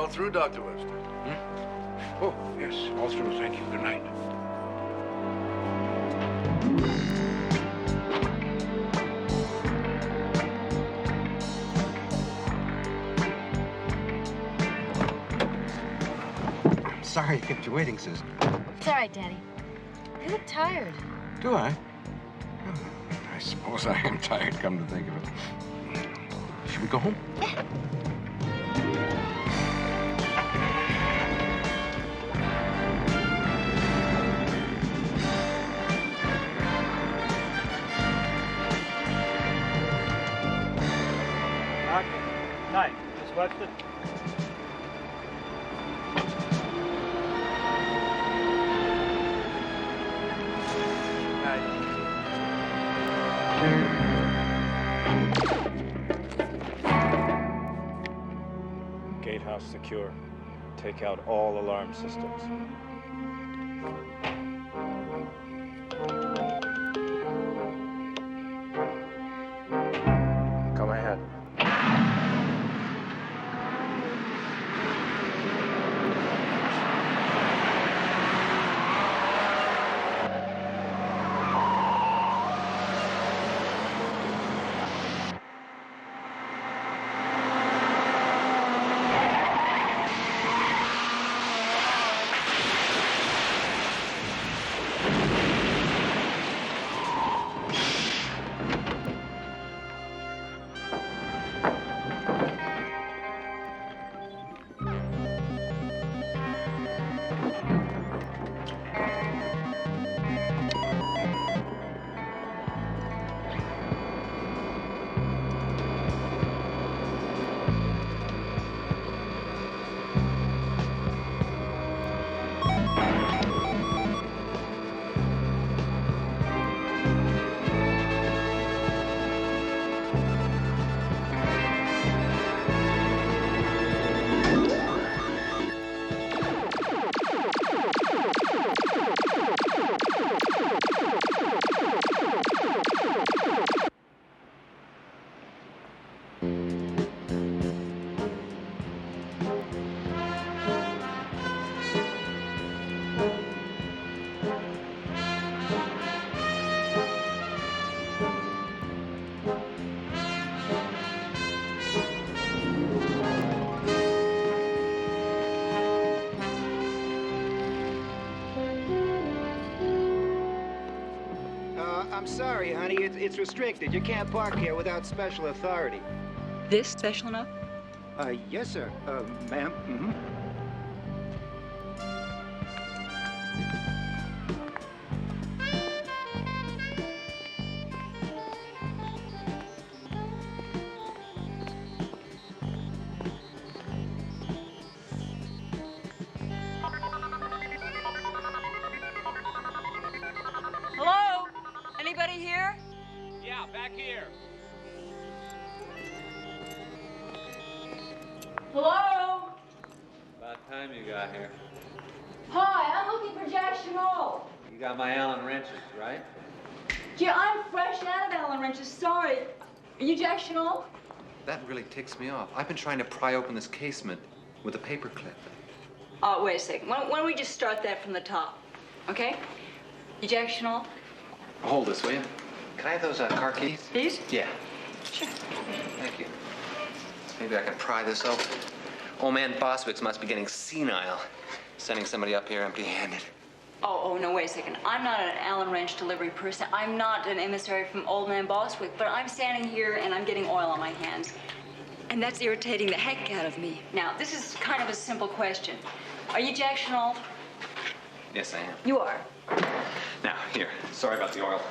all through, Dr. Webster? Oh, yes, all through. Thank you. Good night. Sorry I kept you waiting, Susan. It's all right, Daddy. You look tired. Do I? I suppose I am tired, come to think of it. Should we go home? Yeah. Night, Miss Webster. Gatehouse secure. Take out all alarm systems. Come ahead. I'm sorry, honey. It's restricted. You can't park here without special authority. This special enough? Yes, sir. Ma'am. Mm-hmm. Hello? Anybody here? Yeah, back here. Hello? About time you got here. Hi, I'm looking for Jack Chenault. You got my Allen wrenches, right? Gee, I'm fresh out of Allen wrenches. Sorry. Are you Jack Chenault? That really ticks me off. I've been trying to pry open this casement with a paper clip. Oh, wait a second. Why don't we just start that from the top? Okay? You Jack Chenault? Hold this, will you? Can I have those car keys? These? Yeah. Sure. Thank you. Maybe I can pry this open. Old man Boswicks must be getting senile, sending somebody up here empty-handed. Oh, no, wait a second. I'm not an Allen wrench delivery person. I'm not an emissary from Old Man Boswick, but I'm standing here and I'm getting oil on my hands. And that's irritating the heck out of me. Now, this is kind of a simple question. Are you Jack Chenault? Yes, I am. You are. Now, here. Sorry about the oil.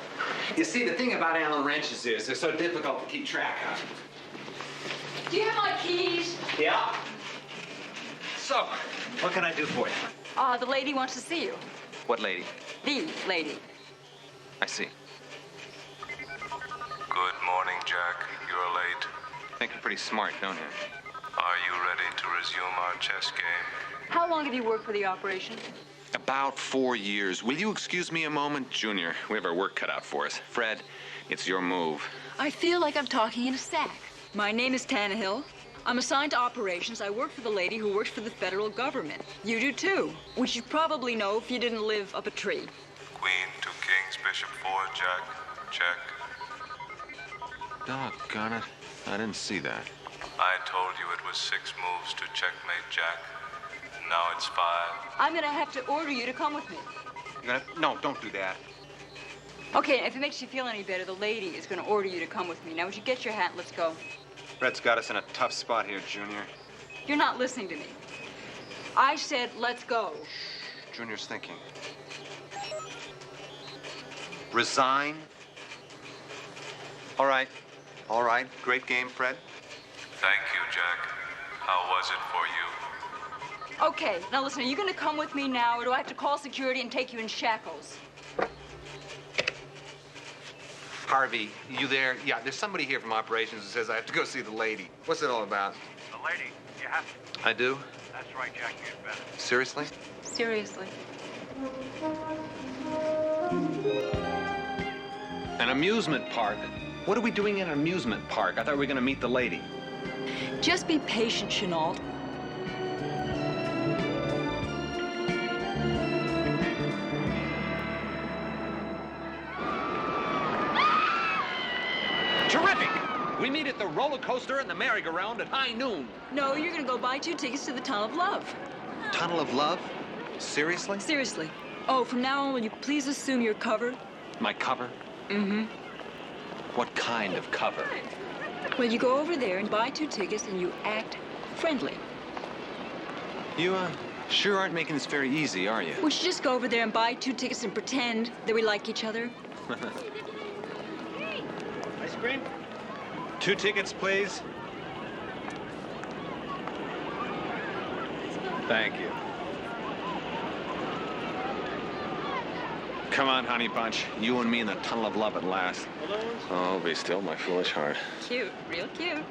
You see, the thing about Allen wrenches is they're so difficult to keep track of. Do you have my keys? Yeah. So, what can I do for you? The lady wants to see you. What lady? The lady. I see. Good morning, Jack. You're late. Think you're pretty smart, don't you? Are you ready to resume our chess game? How long have you worked for the operation? About 4 years. Will you excuse me a moment? Junior, we have our work cut out for us. Fred, it's your move. I feel like I'm talking in a sack. My name is Tannehill. I'm assigned to operations. I work for the lady who works for the federal government. You do too, which you'd probably know if you didn't live up a tree. Queen to kings, bishop 4, jack. Check. Doggone it. I didn't see that. I told you it was 6 moves to checkmate jack. Now it's 5. I'm gonna have to order you to come with me. No, don't do that. Okay, if it makes you feel any better, the lady is gonna order you to come with me. Now, would you get your hat? Let's go. Fred's got us in a tough spot here, Junior. You're not listening to me. I said, let's go. Junior's thinking. Resign? All right. All right. Great game, Fred. Thank you, Jack. How was it for you? Okay, now listen, are you gonna come with me now, or do I have to call security and take you in shackles? Harvey, you there? Yeah, there's somebody here from operations who says I have to go see the lady. What's it all about? The lady, you have to. I do? That's right, Jack, you'd better. Seriously? Seriously. An amusement park? What are we doing in an amusement park? I thought we were going to meet the lady. Just be patient, Chenault. Terrific! We meet at the roller coaster and the merry-go-round at high noon. No, you're gonna go buy 2 tickets to the Tunnel of Love. Tunnel of Love? Seriously? Seriously. Oh, from now on, will you please assume you're covered? My cover? Mm-hmm. What kind of cover? Well, you go over there and buy 2 tickets and you act friendly. You, sure aren't making this very easy, are you? We should just go over there and buy 2 tickets and pretend that we like each other. Ice cream? 2 tickets, please. Thank you. Come on, honey bunch. You and me in the tunnel of love at last. Oh, be still, my foolish heart. Cute, real cute.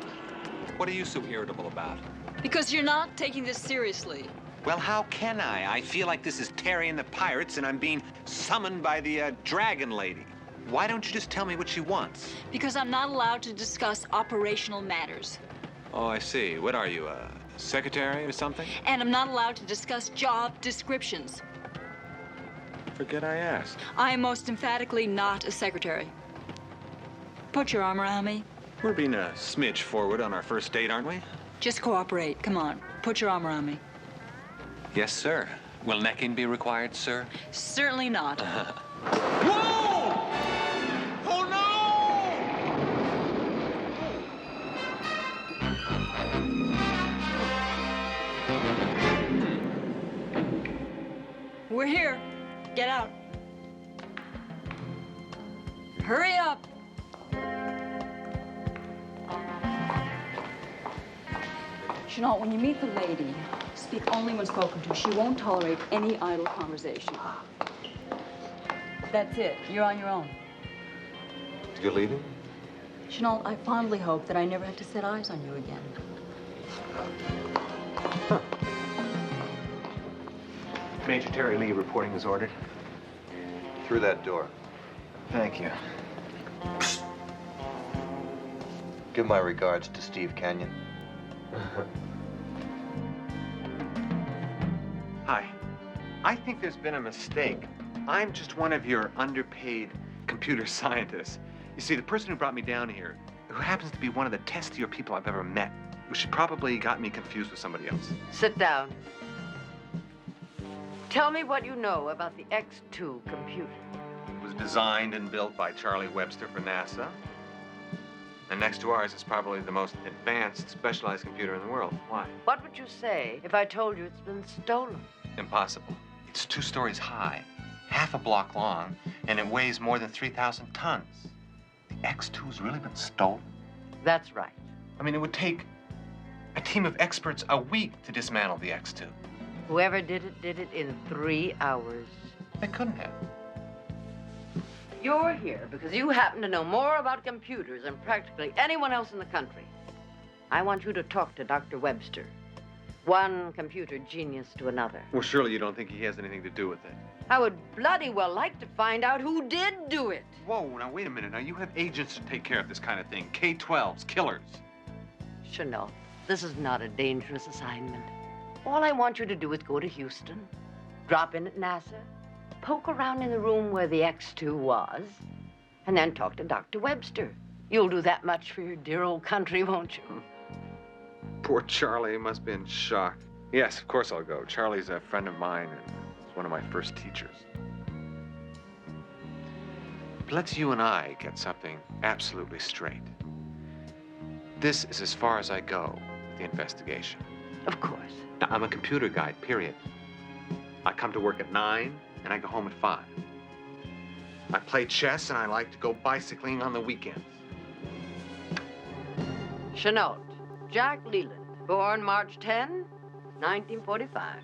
What are you so irritable about? Because you're not taking this seriously. Well, how can I? I feel like this is Terry and the Pirates, and I'm being summoned by the Dragon Lady. Why don't you just tell me what she wants? Because I'm not allowed to discuss operational matters. Oh, I see. What are you, a secretary or something? And I'm not allowed to discuss job descriptions. Forget I asked. I am most emphatically not a secretary. Put your arm around me. We're being a smidge forward on our first date, aren't we? Just cooperate. Come on. Put your arm around me. Yes, sir. Will necking be required, sir? Certainly not. Whoa! Oh, no! We're here. Get out. Hurry up. Chenault, when you meet the lady, speak only when spoken to. She won't tolerate any idle conversation. That's it. You're on your own. You're leaving? Chenault, I fondly hope that I never have to set eyes on you again. Major Terry Lee reporting is ordered. Through that door. Thank you. Give my regards to Steve Canyon. Hi. I think there's been a mistake. I'm just one of your underpaid computer scientists. You see, the person who brought me down here, who happens to be one of the testier people I've ever met, she probably got me confused with somebody else. Sit down. Tell me what you know about the X2 computer. It was designed and built by Charlie Webster for NASA. And next to ours is probably the most advanced, specialized computer in the world. Why? What would you say if I told you it's been stolen? Impossible. It's 2 stories high, half a block long, and it weighs more than 3,000 tons. The X2's really been stolen? That's right. I mean, it would take a team of experts a week to dismantle the X2. Whoever did it in 3 hours. They couldn't have. You're here because you happen to know more about computers than practically anyone else in the country. I want you to talk to Dr. Webster. One computer genius to another. Well, surely you don't think he has anything to do with it. I would bloody well like to find out who did do it. Whoa, now wait a minute. Now you have agents to take care of this kind of thing. K-12s, killers. Chanel, This is not a dangerous assignment. All I want you to do is go to Houston, drop in at NASA, poke around in the room where the X-2 was, and then talk to Dr. Webster. You'll do that much for your dear old country, won't you? Poor Charlie must be in shock. Yes, of course I'll go. Charlie's a friend of mine and he's one of my first teachers. But let's you and I get something absolutely straight. This is as far as I go with the investigation. Of course. Now, I'm a computer guy, period. I come to work at 9 and I go home at 5. I play chess and I like to go bicycling on the weekends. Chenault, Jack Leland, born March 10, 1945.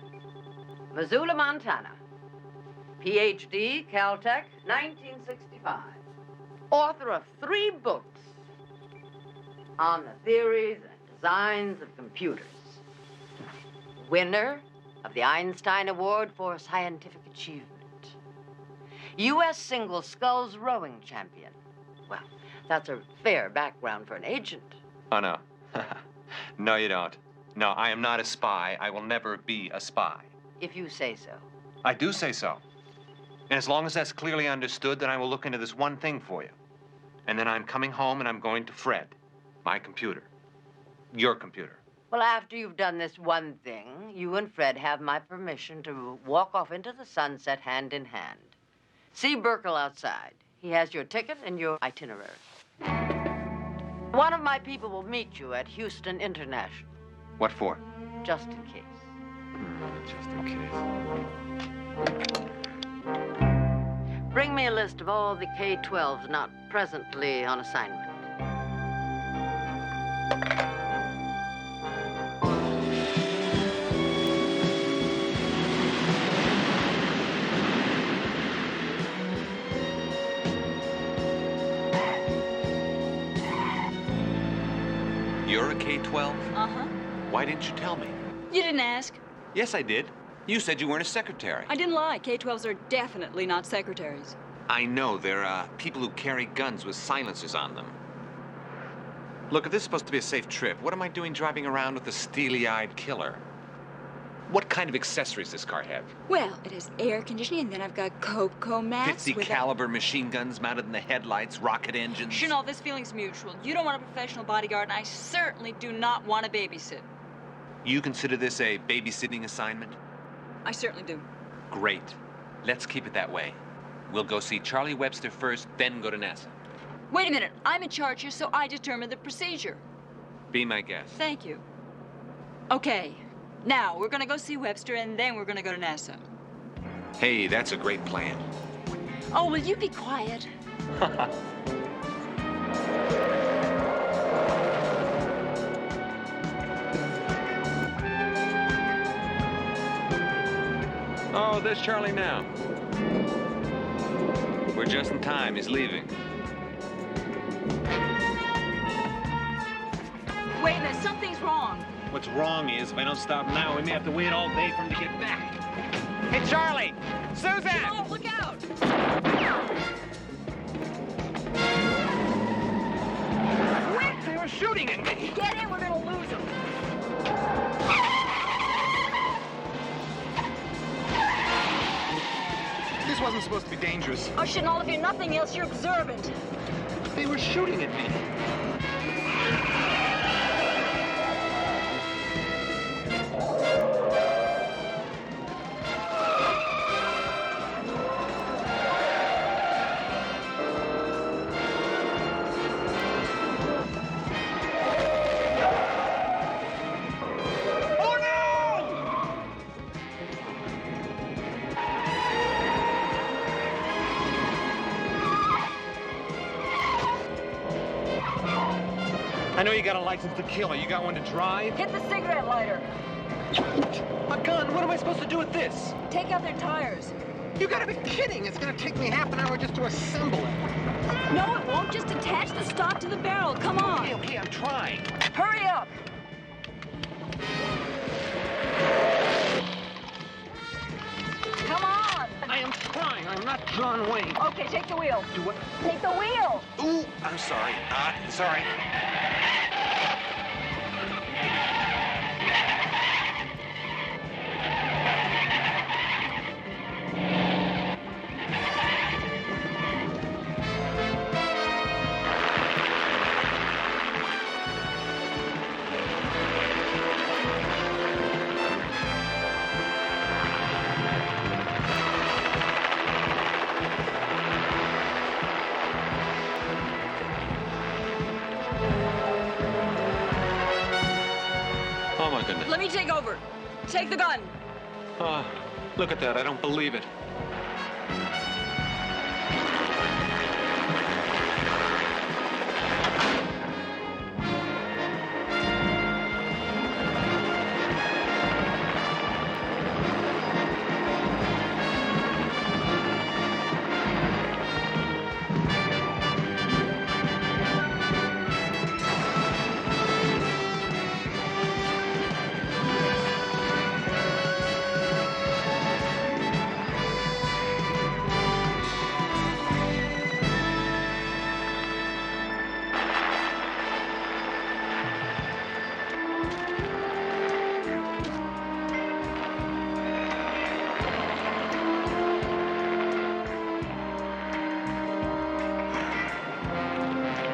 Missoula, Montana. PhD, Caltech, 1965. Author of 3 books on the theories and designs of computers. Winner of the Einstein Award for Scientific Achievement. U.S. single sculls rowing champion. Well, that's a fair background for an agent. Oh, no. No, you don't. No, I am not a spy. I will never be a spy. If you say so. I do say so. And as long as that's clearly understood, then I will look into this one thing for you. And then I'm coming home and I'm going to Fred, my computer. Your computer. Well, after you've done this one thing, you and Fred have my permission to walk off into the sunset hand in hand. See Burkle outside. He has your ticket and your itinerary. One of my people will meet you at Houston International. What for? Just in case. Just in case. Bring me a list of all the K-12s not presently on assignment. You're a K-12? Uh-huh. Why didn't you tell me? You didn't ask. Yes, I did. You said you weren't a secretary. I didn't lie. K-12s are definitely not secretaries. I know. They're people who carry guns with silencers on them. Look, if this is supposed to be a safe trip, what am I doing driving around with a steely-eyed killer? What kind of accessories does this car have? Well, it has air conditioning, and then I've got Coco mats 50 caliber machine guns mounted in the headlights, rocket engines. Chanel, this feeling's mutual. You don't want a professional bodyguard, and I certainly do not want to babysit. You consider this a babysitting assignment? I certainly do. Great. Let's keep it that way. We'll go see Charlie Webster first, then go to NASA. Wait a minute. I'm in charge here, so I determine the procedure. Be my guest. Thank you. Okay. Now, we're gonna go see Webster, and then we're gonna go to NASA. Hey, that's a great plan. Oh, will you be quiet? Oh, there's Charlie now. We're just in time. He's leaving. Wait a minute. Something's wrong. What's wrong is, if I don't stop now, we may have to wait all day for him to get back. Hey, Charlie! Susan! Oh, look out! Wait! They were shooting at me! Get in, we're gonna lose him. This wasn't supposed to be dangerous. Oh, Chanel, if you're nothing else, you're observant. They were shooting at me. I know you got a license to kill. You got one to drive? Hit the cigarette lighter. A gun? What am I supposed to do with this? Take out their tires. You gotta be kidding! It's gonna take me half an hour just to assemble it. No, it won't. Just attach the stock to the barrel. Come on. Okay, I'm trying. Hurry up. Come on. I am trying. I'm not John Wayne. Okay, take the wheel. Do what? Take the wheel. Ooh, I'm sorry. Sorry. take the gun. Look at that. I don't believe it.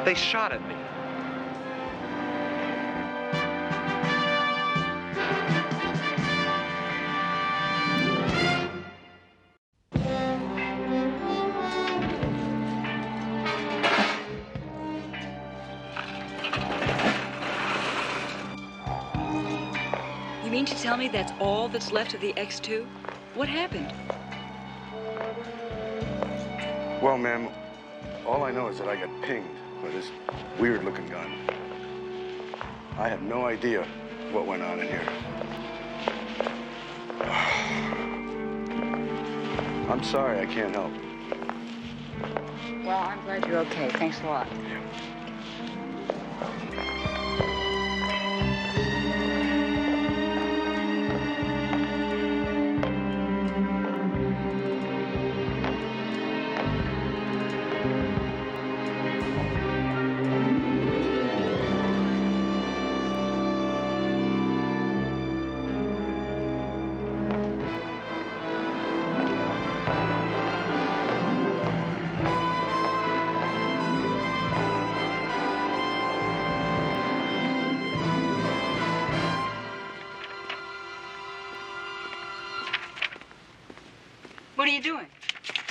They shot at me. You mean to tell me that's all that's left of the X2? What happened? Well, ma'am, all I know is that I got pinged by this weird-looking gun. I have no idea what went on in here. I'm sorry, I can't help. Well, I'm glad you're okay. Thanks a lot. What are you doing?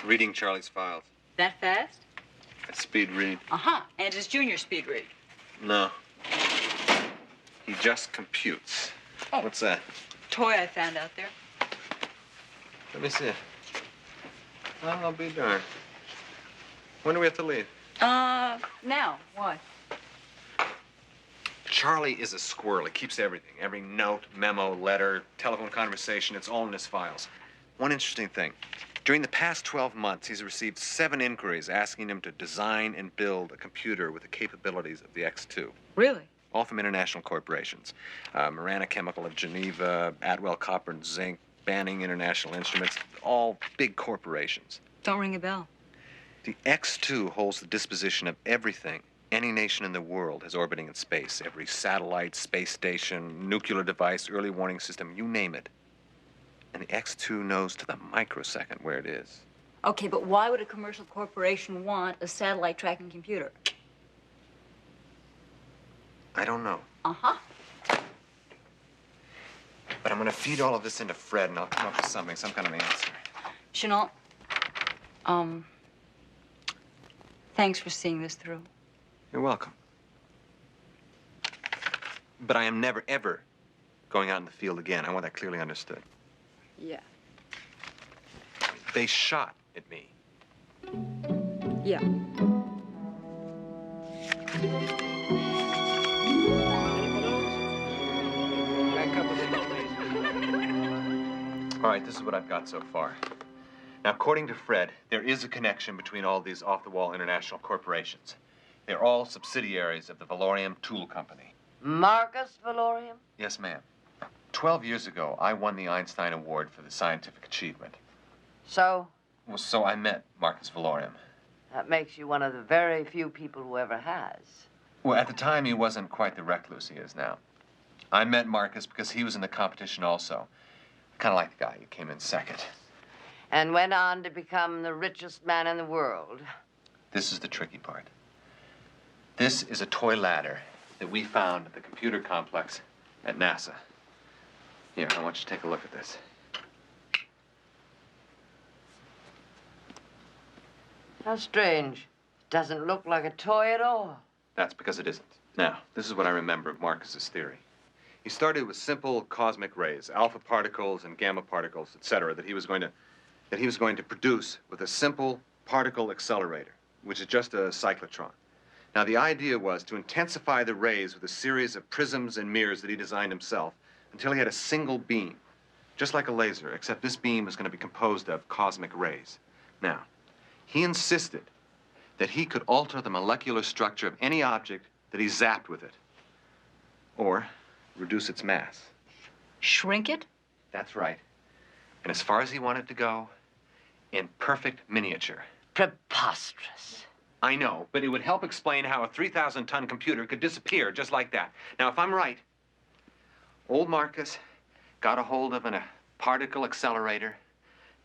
Reading Charlie's files. That fast? A speed read. Uh-huh. And it's junior speed read. No. He just computes. Oh. What's that? Toy I found out there. Let me see it. Well, I'll be darned. When do we have to leave? Now. What? Charlie is a squirrel. He keeps everything. Every note, memo, letter, telephone conversation, it's all in his files. One interesting thing. During the past 12 months, he's received 7 inquiries asking him to design and build a computer with the capabilities of the X2. Really? All from international corporations. Marana Chemical of Geneva, Atwell Copper and Zinc, Banning International Instruments, all big corporations. Don't ring a bell. The X2 holds the disposition of everything any nation in the world has orbiting in space. Every satellite, space station, nuclear device, early warning system, you name it. And the X2 knows to the microsecond where it is. Okay, but why would a commercial corporation want a satellite tracking computer? I don't know. Uh-huh. But I'm gonna feed all of this into Fred, and I'll come up with something, some kind of answer. Chenault, thanks for seeing this through. You're welcome. But I am never, ever going out in the field again. I want that clearly understood. Yeah. They shot at me. Yeah. All right, this is what I've got so far. Now, according to Fred, there is a connection between all these off-the-wall international corporations. They're all subsidiaries of the Valorium Tool Company. Marcus Valorium? Yes, ma'am. 12 years ago, I won the Einstein Award for the scientific achievement. So? Well, so I met Marcus Valorium. That makes you one of the very few people who ever has. Well, at the time, he wasn't quite the recluse he is now. I met Marcus because he was in the competition also. I kind of like the guy. He came in second. And went on to become the richest man in the world. This is the tricky part. This is a toy ladder that we found at the computer complex at NASA. Here, I want you to take a look at this. How strange. It doesn't look like a toy at all. That's because it isn't. Now, this is what I remember of Marcus's theory. He started with simple cosmic rays, alpha particles and gamma particles, etc., that he was going to produce with a simple particle accelerator, which is just a cyclotron. Now, the idea was to intensify the rays with a series of prisms and mirrors that he designed himself until he had a single beam, just like a laser, except this beam was going to be composed of cosmic rays. Now, he insisted that he could alter the molecular structure of any object that he zapped with it, or reduce its mass. Shrink it? That's right. And as far as he wanted to go, in perfect miniature. Preposterous. I know, but it would help explain how a 3,000-ton computer could disappear just like that. Now, if I'm right, old Marcus got a hold of a particle accelerator,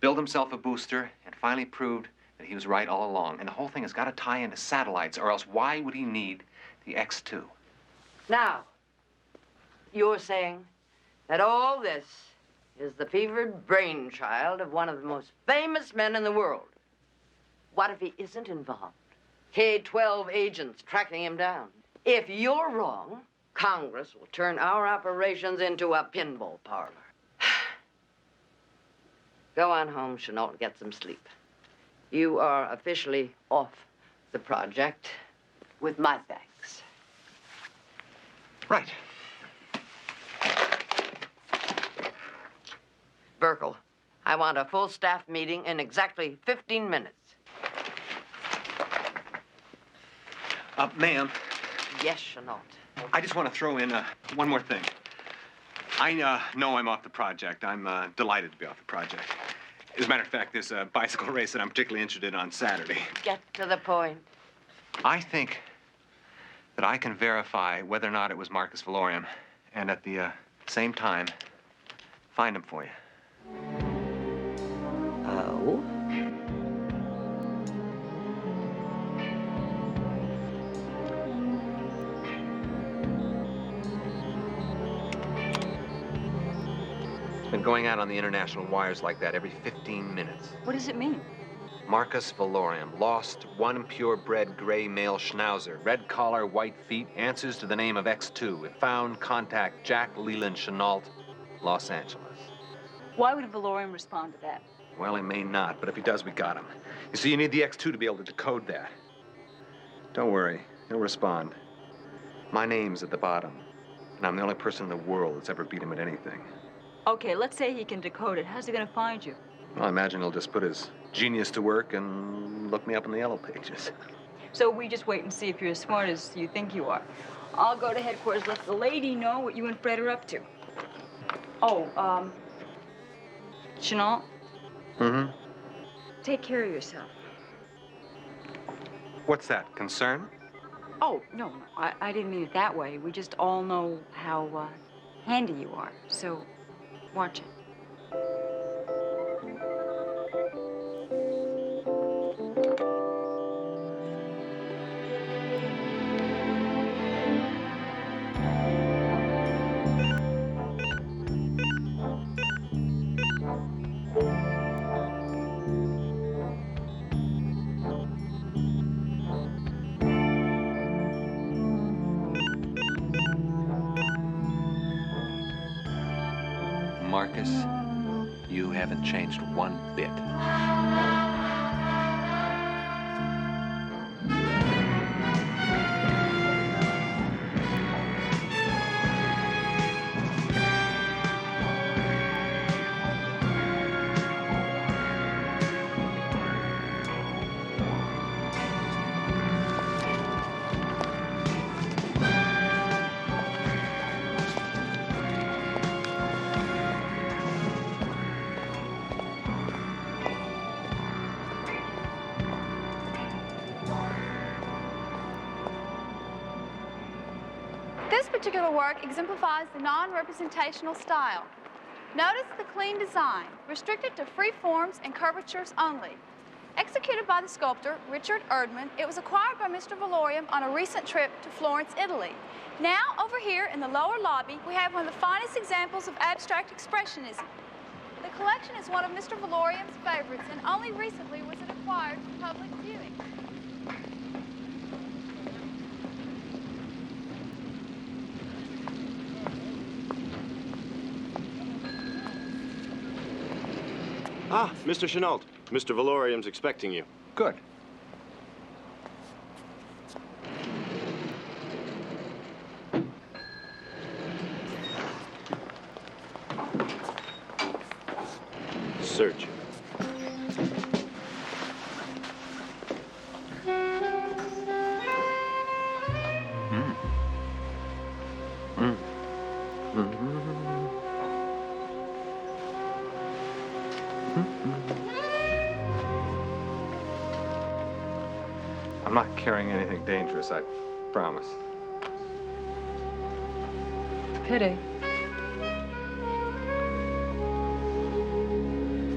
built himself a booster, and finally proved that he was right all along. And the whole thing has got to tie into satellites, or else why would he need the X2? Now, you're saying that all this is the fevered brainchild of one of the most famous men in the world. What if he isn't involved? K-12 agents tracking him down. If you're wrong, Congress will turn our operations into a pinball parlor. Go on home, Chenault, and get some sleep. You are officially off the project with my thanks. Right. Burkle, I want a full staff meeting in exactly 15 minutes. Ma'am. Yes, Chenault. I just want to throw in one more thing. I know I'm off the project. I'm delighted to be off the project. As a matter of fact, there's a bicycle race that I'm particularly interested in on Saturday. Get to the point. I think that I can verify whether or not it was Marcus Valorium, and at the same time, find him for you. Oh? Been going out on the international wires like that every 15 minutes. What does it mean? Marcus Valorium, lost, one purebred gray male schnauzer, red collar, white feet, answers to the name of X2. If found, contact Jack Leland Chenault, Los Angeles. Why would Valorium respond to that? Well, he may not, but if he does, we got him. You see, you need the X2 to be able to decode that. Don't worry, he'll respond. My name's at the bottom, and I'm the only person in the world that's ever beat him at anything. Okay, let's say he can decode it. How's he gonna find you? Well, I imagine he'll just put his genius to work and look me up in the yellow pages. So we just wait and see if you're as smart as you think you are. I'll go to headquarters, let the lady know what you and Fred are up to. Oh, Chenault? Mm-hmm. Take care of yourself. What's that, concern? Oh, no, I didn't mean it that way. We just all know how handy you are, so watch it. Marcus, you haven't changed one bit. This particular work exemplifies the non-representational style. Notice the clean design, restricted to free forms and curvatures only. Executed by the sculptor, Richard Erdman, it was acquired by Mr. Valorium on a recent trip to Florence, Italy. Now, over here in the lower lobby, we have one of the finest examples of abstract expressionism. The collection is one of Mr. Valorium's favorites, and only recently was it acquired for public viewing. Ah, Mr. Chenault. Mr. Valorium's expecting you. Good. Search. I'm not carrying anything dangerous, I promise. Pity.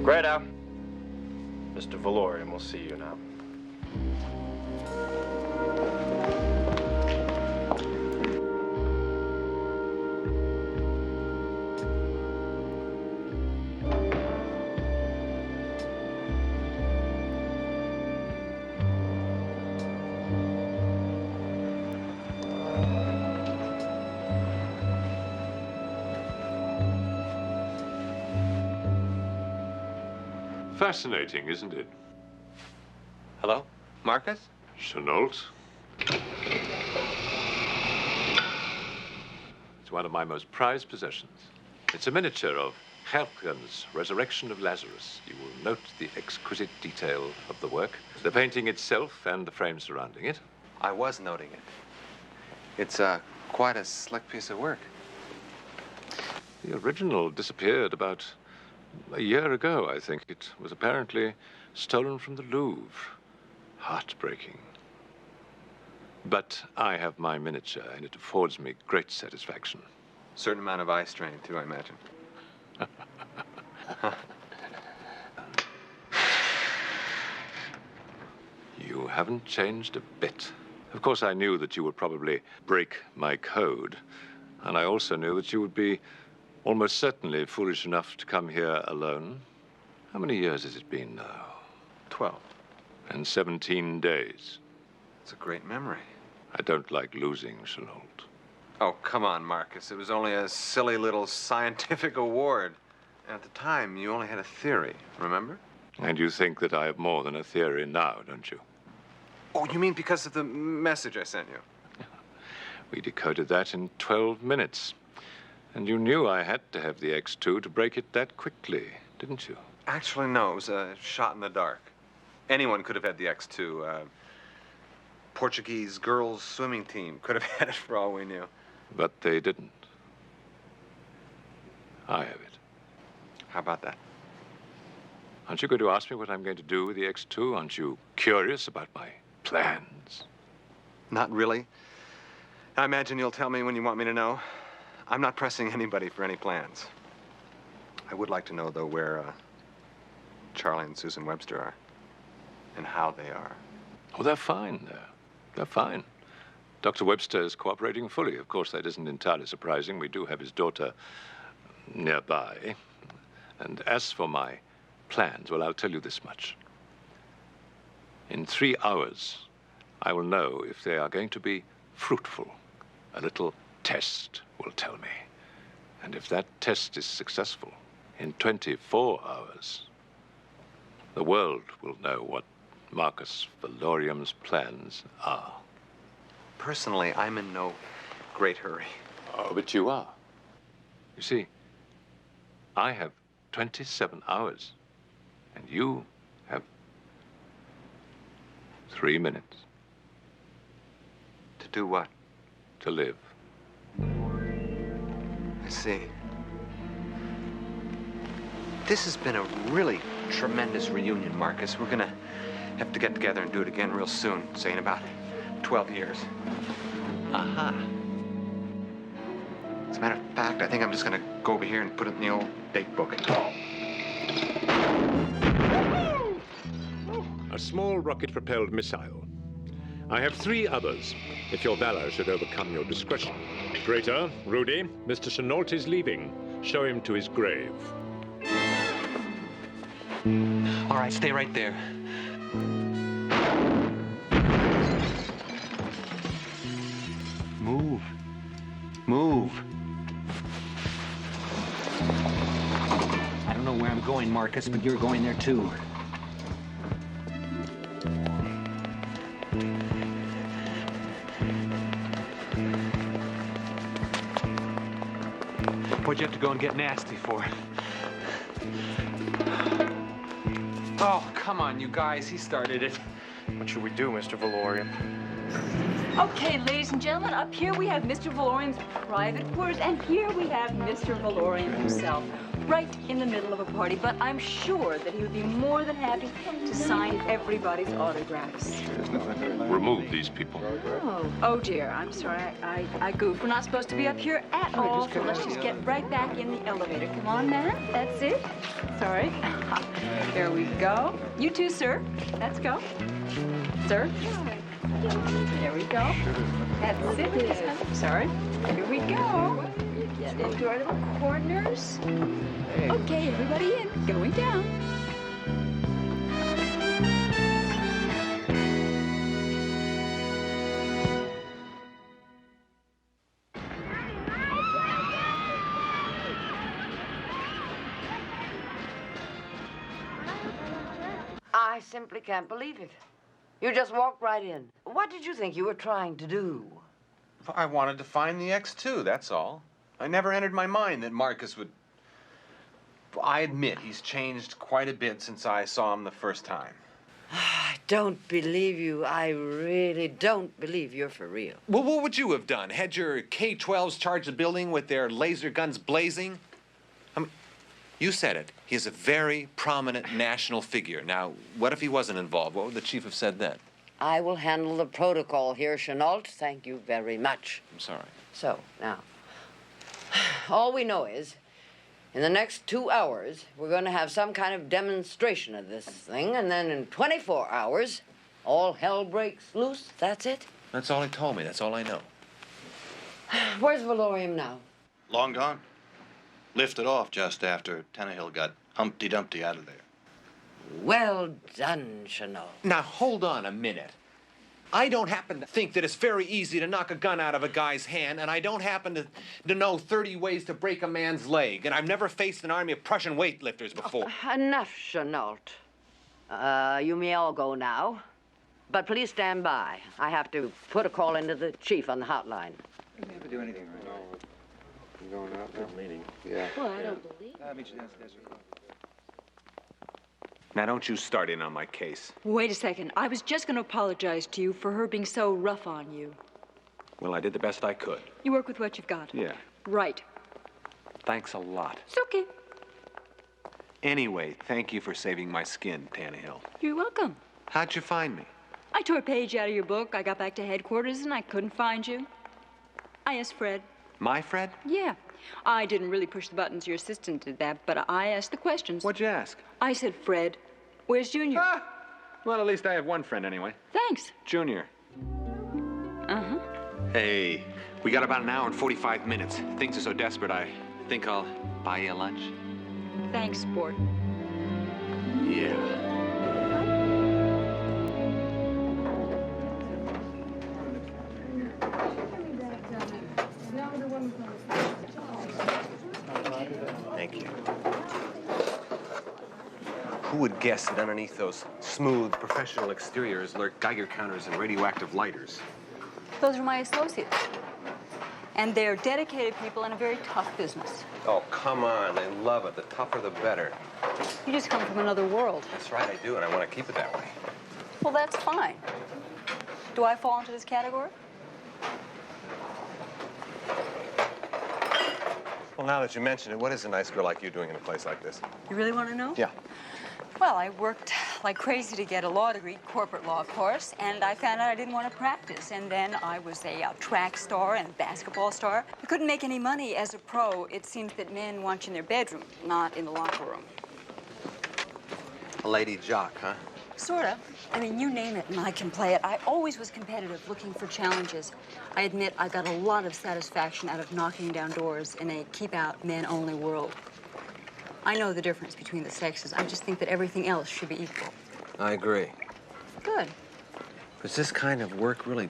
Greta. Mr. Valorium will see you now. Fascinating, isn't it? Hello? Marcus? Chenault. It's one of my most prized possessions. It's a miniature of Herken's Resurrection of Lazarus. You will note the exquisite detail of the work, the painting itself and the frame surrounding it. I was noting it. It's quite a slick piece of work. The original disappeared about a year ago, I think. It was apparently stolen from the Louvre. Heartbreaking. But I have my miniature, and it affords me great satisfaction. Certain amount of eye strain, too, I imagine. You haven't changed a bit. Of course, I knew that you would probably break my code, and I also knew that you would be almost certainly foolish enough to come here alone. How many years has it been now? 12. And 17 days. It's a great memory. I don't like losing, Chenault. Oh, come on, Marcus. It was only a silly little scientific award. At the time, you only had a theory, remember? And you think that I have more than a theory now, don't you? Oh, you mean because of the message I sent you? We decoded that in 12 minutes. And you knew I had to have the X2 to break it that quickly, didn't you? Actually, no. It was a shot in the dark. Anyone could have had the X2. Portuguese girls' swimming team could have had it for all we knew. But they didn't. I have it. How about that? Aren't you going to ask me what I'm going to do with the X2? Aren't you curious about my plans? Not really. I imagine you'll tell me when you want me to know. I'm not pressing anybody for any plans. I would like to know, though, where Charlie and Susan Webster are and how they are. Oh, they're fine there. They're fine. Dr. Webster is cooperating fully. Of course, that isn't entirely surprising. We do have his daughter nearby. And as for my plans, well, I'll tell you this much. In 3 hours, I will know if they are going to be fruitful. A little test will tell me. And if that test is successful, in 24 hours, the world will know what Marcus Valorium's plans are. Personally, I'm in no great hurry. Oh, but you are. You see, I have 27 hours, and you have 3 minutes. To do what? To live. I see. This has been a really tremendous reunion, Marcus. We're gonna have to get together and do it again real soon, say in about 12 years. Aha. As a matter of fact, I think I'm just gonna go over here and put it in the old date book. A small rocket-propelled missile. I have 3 others, if your valor should overcome your discretion. Greta, Rudy, Mr. Chenault is leaving. Show him to his grave. All right, stay right there. Move. Move. I don't know where I'm going find Marcus, but you're going there too. What'd you have to go and get nasty for? Oh, come on, you guys. He started it. What should we do, Mr. Valorian? Okay, ladies and gentlemen, up here we have Mr. Valorian's private quarters, and here we have Mr. Valorian himself, right in the middle of a party. But I'm sure that he would be more than happy to sign everybody's autographs. Remove these people. Oh dear, I'm sorry, I goofed. We're not supposed to be up here at all, so let's just get right back in the elevator. Come on, man, that's it. Sorry. There we go. You too, sir. Let's go. Sir. There we go. That's it. Sorry. Here we go. Get into our little corners. Okay, everybody in. Going down. I simply can't believe it. You just walked right in. What did you think you were trying to do? I wanted to find the X2, that's all. I never entered my mind that Marcus would... I admit he's changed quite a bit since I saw him the first time. I don't believe you. I really don't believe you're for real. Well, what would you have done? Had your K-12s charge the building with their laser guns blazing? I mean, you said it. He is a very prominent national figure. Now, what if he wasn't involved? What would the chief have said then? I will handle the protocol here, Chenault. Thank you very much. I'm sorry. So, now, all we know is, in the next 2 hours, we're going to have some kind of demonstration of this thing, and then in 24 hours, all hell breaks loose. That's it? That's all he told me. That's all I know. Where's Valorian now? Long gone. Lifted off just after Tannehill got Humpty Dumpty out of there. Well done, Chenault. Now, hold on a minute. I don't happen to think that it's very easy to knock a gun out of a guy's hand, and I don't happen to know 30 ways to break a man's leg, and I've never faced an army of Prussian weightlifters before. Enough, Chenault. You may all go now, but please stand by. I have to put a call into the chief on the hotline. We never do anything right now. I'm going out now. Meeting. Yeah. Well, I don't believe. I'll meet you downstairs. Now, don't you start in on my case. Wait a second. I was just going to apologize to you for her being so rough on you. Well, I did the best I could. You work with what you've got. Yeah. Right. Thanks a lot. It's okay. Anyway, thank you for saving my skin, Tannehill. You're welcome. How'd you find me? I tore a page out of your book. I got back to headquarters and I couldn't find you. I asked Fred. My Fred? Yeah. I didn't really push the buttons. Your assistant did that, but I asked the questions. What'd you ask? I said, Fred, where's Junior? Ah! Well, at least I have one friend anyway. Thanks. Junior. Uh-huh. Hey, we got about an hour and 45 minutes. Things are so desperate, I think I'll buy you lunch. Thanks, sport. Yeah. Thank you. Who would guess that underneath those smooth, professional exteriors lurk Geiger counters and radioactive lighters? Those are my associates. And they're dedicated people in a very tough business. Oh, come on. They love it. The tougher, the better. You just come from another world. That's right, I do, and I want to keep it that way. Well, that's fine. Do I fall into this category? Well, now that you mention it, what is a nice girl like you doing in a place like this? You really want to know? Yeah. Well, I worked like crazy to get a law degree, corporate law, of course, and I found out I didn't want to practice. And then I was a track star and basketball star. I couldn't make any money as a pro. It seems that men want you in their bedroom, not in the locker room. A lady jock, huh? Sort of. I mean, you name it and I can play it. I always was competitive, looking for challenges. I admit I got a lot of satisfaction out of knocking down doors in a keep-out, men-only world. I know the difference between the sexes. I just think that everything else should be equal. I agree. Good. Does this kind of work really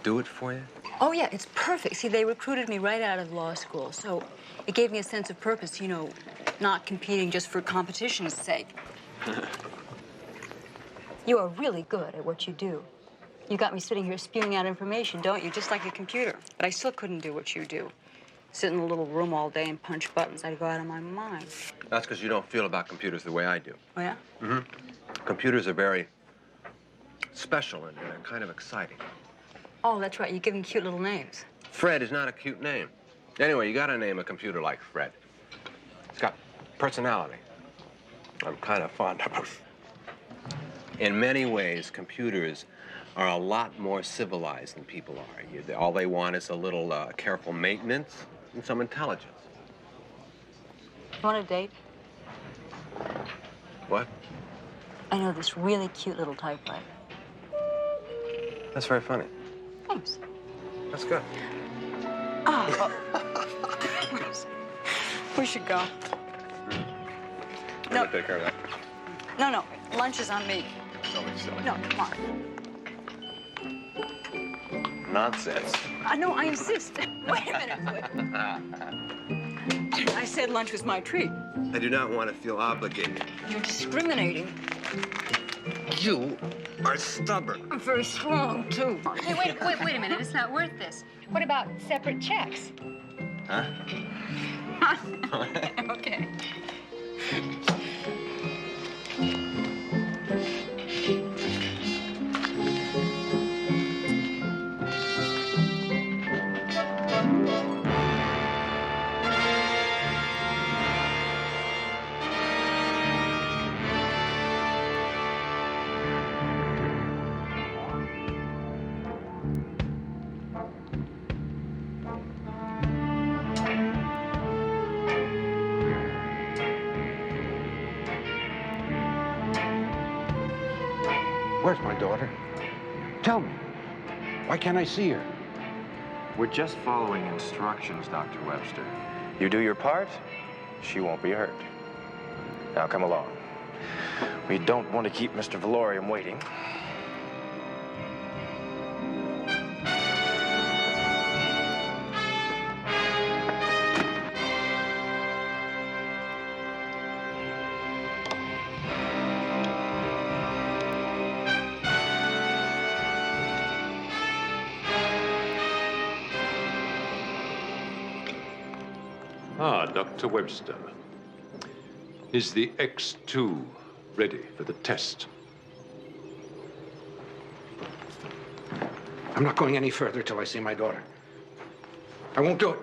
do it for you? Oh, yeah, it's perfect. See, they recruited me right out of law school, so it gave me a sense of purpose, you know, not competing just for competition's sake. You are really good at what you do. You got me sitting here spewing out information, don't you? Just like a computer. But I still couldn't do what you do. Sit in a little room all day and punch buttons. I'd go out of my mind. That's because you don't feel about computers the way I do. Oh, yeah? Mm-hmm. Computers are very special and kind of exciting. Oh, that's right. You give them cute little names. Fred is not a cute name. Anyway, you gotta name a computer like Fred. It's got personality. I'm kind of fond of him. In many ways, computers are a lot more civilized than people are. All they want is a little careful maintenance and some intelligence. You want a date? What? I know this really cute little typewriter. That's very funny. Thanks. That's good. Oh. We should go. I'm gonna take care of that. No. Lunch is on me. Don't be silly. No, come on. Nonsense. No, I insist. Wait a minute. I said lunch was my treat. I do not want to feel obligated. You're discriminating. You are stubborn. I'm very strong, too. Hey, wait a minute. It's not worth this. What about separate checks? Huh? Okay. Where's my daughter? Tell me. Why can't I see her? We're just following instructions, Dr. Webster. You do your part, she won't be hurt. Now come along. We don't want to keep Mr. Valorium waiting. Dr. Webster, is the X2 ready for the test? I'm not going any further till I see my daughter. I won't do it.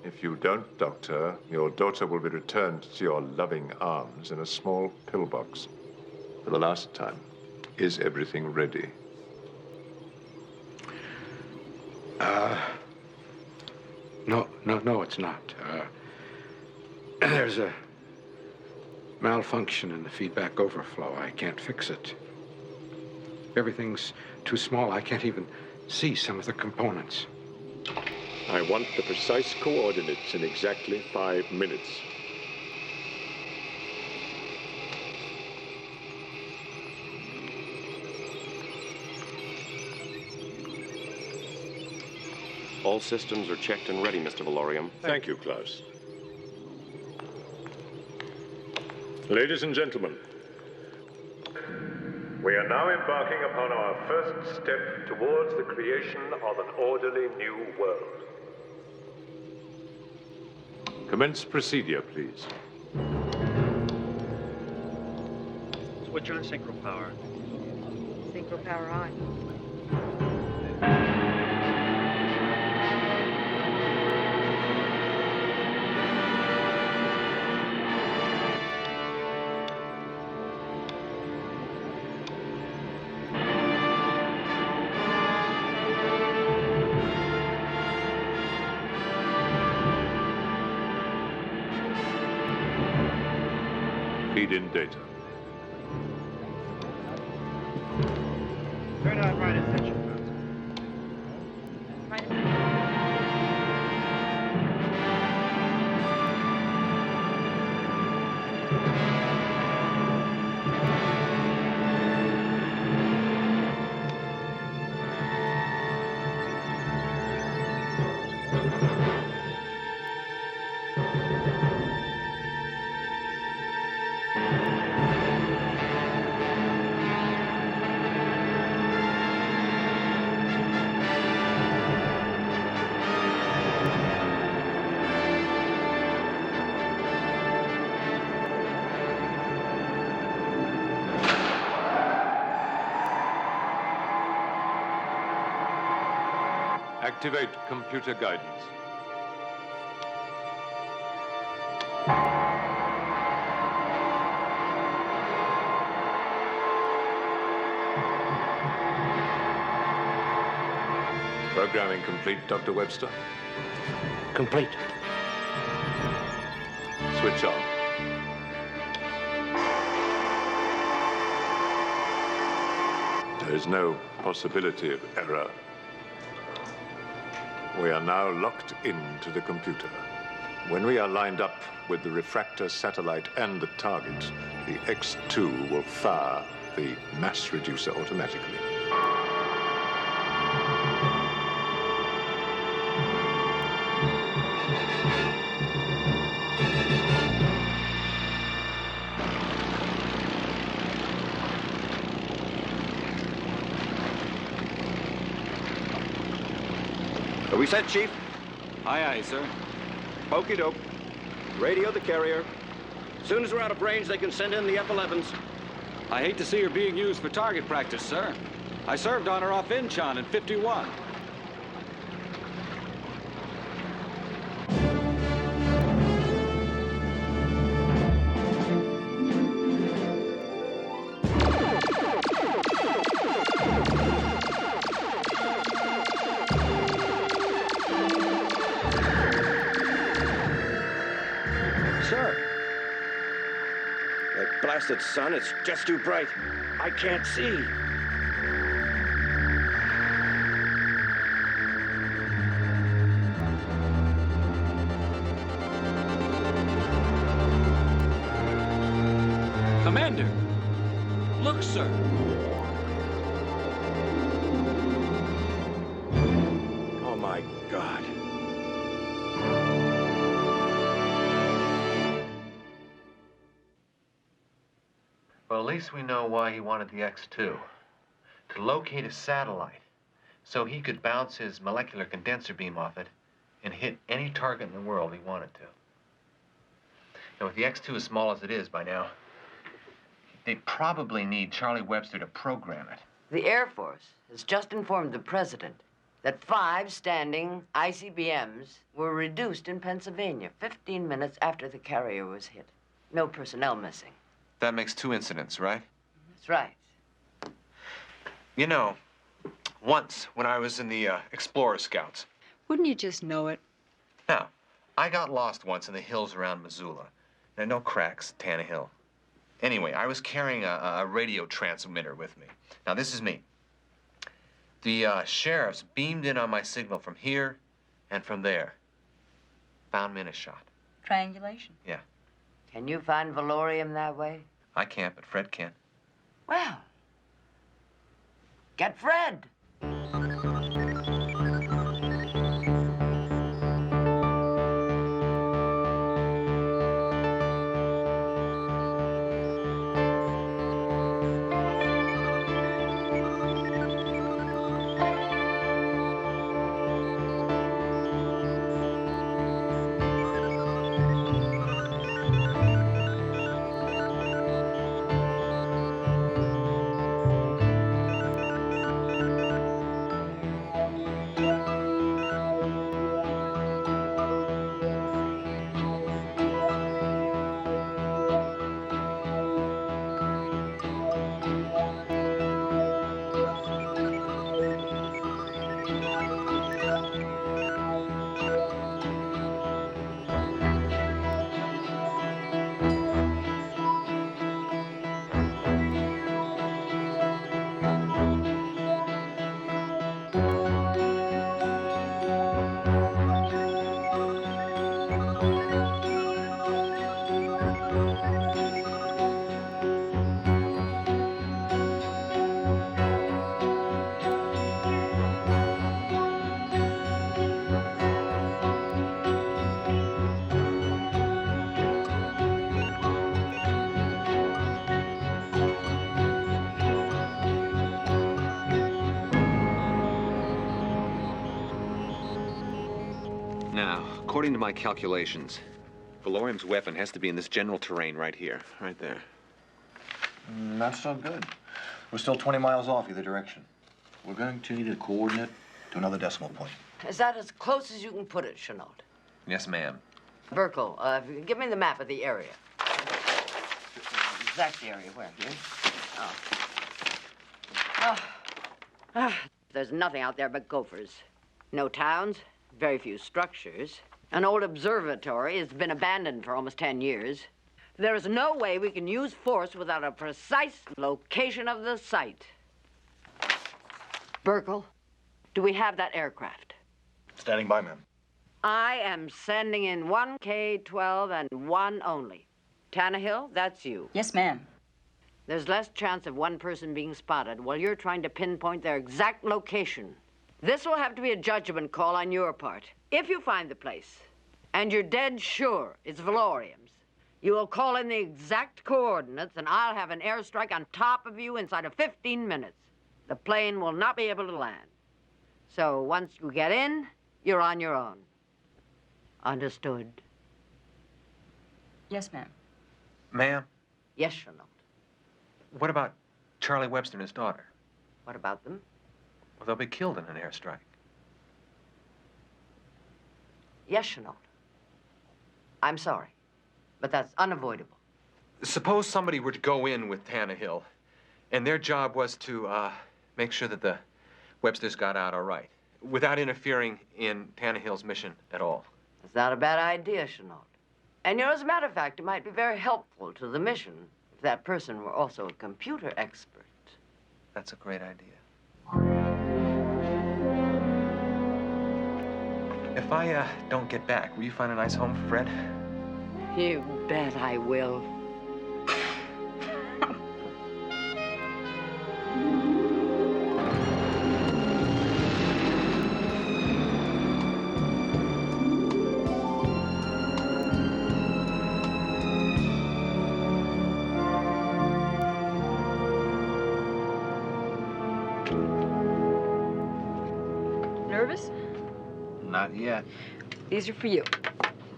If you don't, Doctor, your daughter will be returned to your loving arms in a small pillbox. For the last time, is everything ready? No, it's not. There's a malfunction in the feedback overflow. I can't fix it. Everything's too small. I can't even see some of the components. I want the precise coordinates in exactly 5 minutes. All systems are checked and ready, Mr. Valorium. Thank you, Klaus. Ladies and gentlemen, we are now embarking upon our first step towards the creation of an orderly new world. Commence procedure, please. Switch on synchro power. Synchro power on. Feed in data. Turn on right ascension. Activate computer guidance. Programming complete, Dr. Webster? Complete. Switch on. There is no possibility of error. We are now locked into the computer. When we are lined up with the refractor satellite and the target, the X-2 will fire the mass reducer automatically. Are we set, Chief? Aye, aye, sir. Okie doke. Radio the carrier. Soon as we're out of range, they can send in the F-11s. I hate to see her being used for target practice, sir. I served on her off Incheon in '51. Sir. That blasted sun, it's just too bright. I can't see. Commander! Look, sir! Oh, my God. Well, at least we know why he wanted the X-2. To locate a satellite so he could bounce his molecular condenser beam off it and hit any target in the world he wanted to. Now, with the X-2 as small as it is by now, they probably need Charlie Webster to program it. The Air Force has just informed the President that 5 standing ICBMs were reduced in Pennsylvania 15 minutes after the carrier was hit. No personnel missing. That makes 2 incidents, right? That's right. You know, once when I was in the Explorer Scouts. Wouldn't you just know it? Now, I got lost once in the hills around Missoula. There are no cracks, Tannehill. Anyway, I was carrying a radio transmitter with me. Now, this is me. The sheriffs beamed in on my signal from here and from there. Found me in a shot. Triangulation. Yeah. Can you find Valorium that way? I can't, but Fred can. Well, get Fred. Now, according to my calculations, Valorium's weapon has to be in this general terrain right here, right there. Not so good. We're still 20 miles off either direction. We're going to need a coordinate to another decimal point. Is that as close as you can put it, Chenault? Yes, ma'am. Burkle, give me the map of the area. Exact area, where? Here? There's nothing out there but gophers. No towns, very few structures. An old observatory has been abandoned for almost 10 years. There is no way we can use force without a precise location of the site. Burkle, do we have that aircraft? Standing by, ma'am. I am sending in one K-12 and one only. Tannehill, that's you. Yes, ma'am. There's less chance of one person being spotted while you're trying to pinpoint their exact location. This will have to be a judgment call on your part. If you find the place, and you're dead sure it's Valorium's, you will call in the exact coordinates, and I'll have an airstrike on top of you inside of 15 minutes. The plane will not be able to land. So once you get in, you're on your own. Understood? Yes, ma'am. Ma'am, Yes, Chenault. what about Charlie Webster and his daughter? What about them? Well, they'll be killed in an airstrike. Yes, Chenault. I'm sorry, but that's unavoidable. Suppose somebody were to go in with Tannehill, and their job was to make sure that the Websters got out all right, without interfering in Tannehill's mission at all. It's not a bad idea, Chenault. And, you know, as a matter of fact, it might be very helpful to the mission if that person were also a computer expert. That's a great idea. If I don't get back, will you find a nice home for Fred? You bet I will. Nervous? Not yet. These are for you.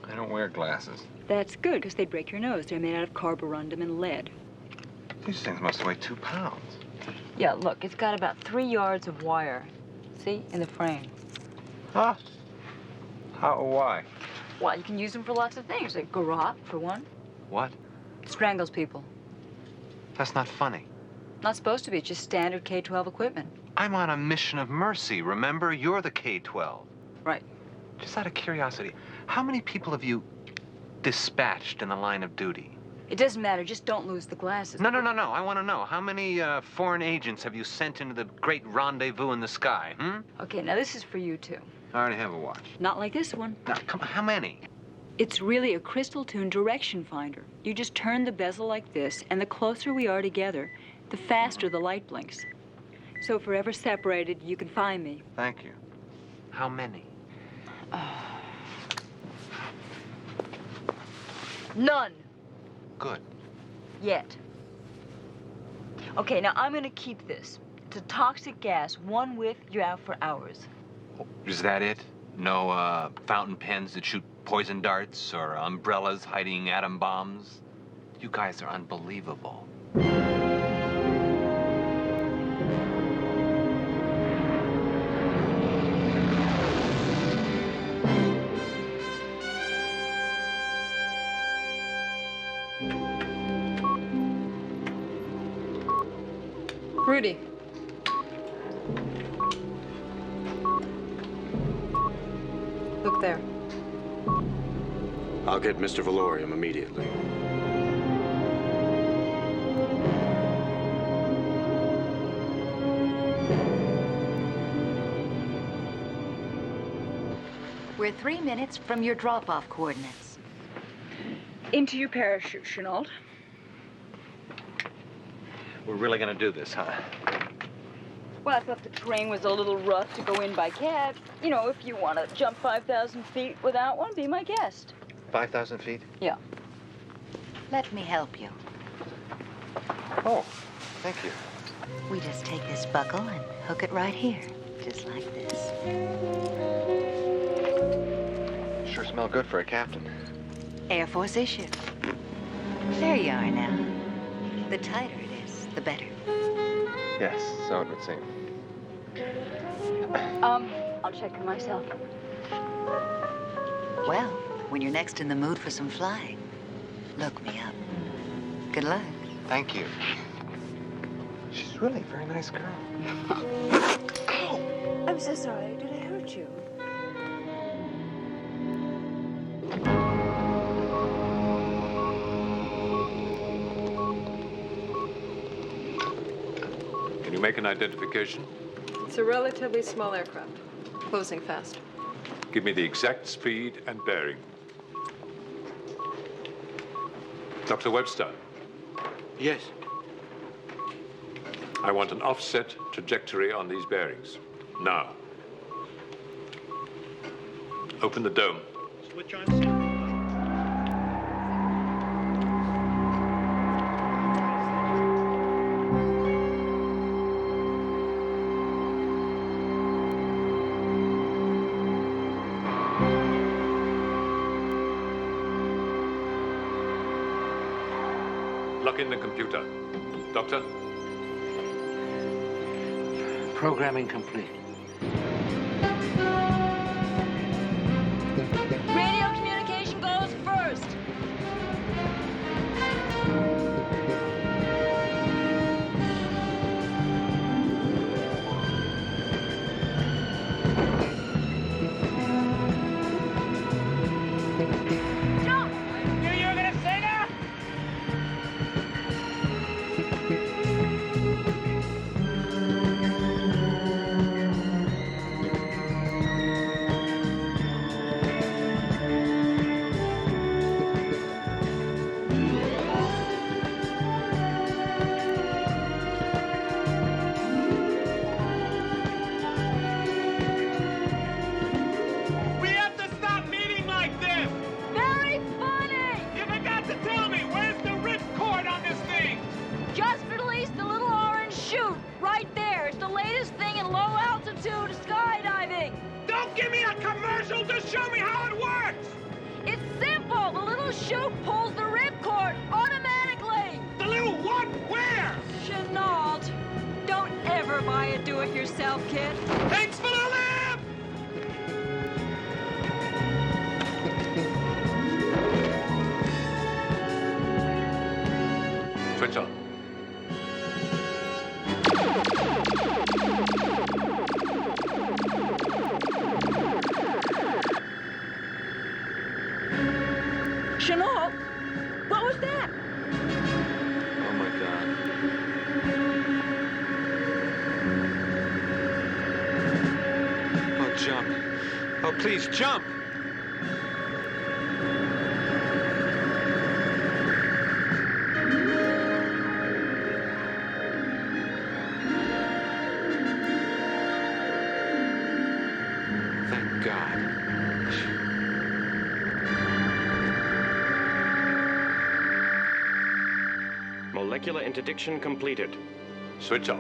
I don't wear glasses. That's good, because they'd break your nose. They're made out of carborundum and lead. These things must weigh 2 pounds. Yeah, look, it's got about 3 yards of wire. See? In the frame. Huh? How? Why? Well, you can use them for lots of things. Like garrote, for one. What? Strangles people. That's not funny. Not supposed to be. It's just standard K-12 equipment. I'm on a mission of mercy, remember? You're the K-12. Right. Just out of curiosity, how many people have you dispatched in the line of duty? It doesn't matter. Just don't lose the glasses. No. I want to know. How many foreign agents have you sent into the great rendezvous in the sky, Okay, now this is for you, too. I already have a watch. Not like this one. Now, come on, how many? It's really a crystal-tuned direction finder. You just turn the bezel like this, and the closer we are together, the faster the light blinks. So if we're ever separated, you can find me. Thank you. How many? None. Good. Yet. Okay, now I'm gonna keep this. It's a toxic gas. One whiff, you're out for hours. Is that it? No fountain pens that shoot poison darts or umbrellas hiding atom bombs? You guys are unbelievable. Rudy. Look there. I'll get Mr. Valorium immediately. We're 3 minutes from your drop-off coordinates. Into your parachute, Chenault. We're really gonna do this, huh? Well, I thought the terrain was a little rough to go in by cab. You know, if you want to jump 5,000 feet without one, be my guest. 5,000 feet? Yeah. Let me help you. Oh, thank you. We just take this buckle and hook it right here, just like this. Sure smell good for a captain. Air Force issue. There you are now. The tighter it is, the better. Yes, so it would seem. I'll check her myself. Well, when you're next in the mood for some flying, look me up. Good luck. Thank you. She's really a very nice girl. I'm so sorry. Did I hurt you? Can you make an identification? It's a relatively small aircraft. Closing fast. Give me the exact speed and bearing. Dr. Webster. Yes. I want an offset trajectory on these bearings. Now. Open the dome. Switch on synchro power. Lock in the computer. Doctor? Programming complete. Radio communication goes first. Jump! You were gonna say that? We have to stop meeting like this! Very funny! You forgot to tell me, where's the ripcord on this thing? Just released the little orange chute right there. It's the latest thing in low altitude skydiving. Don't give me a commercial, just show me how it works! It's simple. The little chute pulls the ripcord automatically. The little what? Where? Chenault. Don't ever buy a do-it-yourself kit. Thanks for the lip! Switch on. Chenault, what was that? Oh my God. Oh, jump. Oh, please, jump! Thank God. Molecular interdiction completed. Switch off.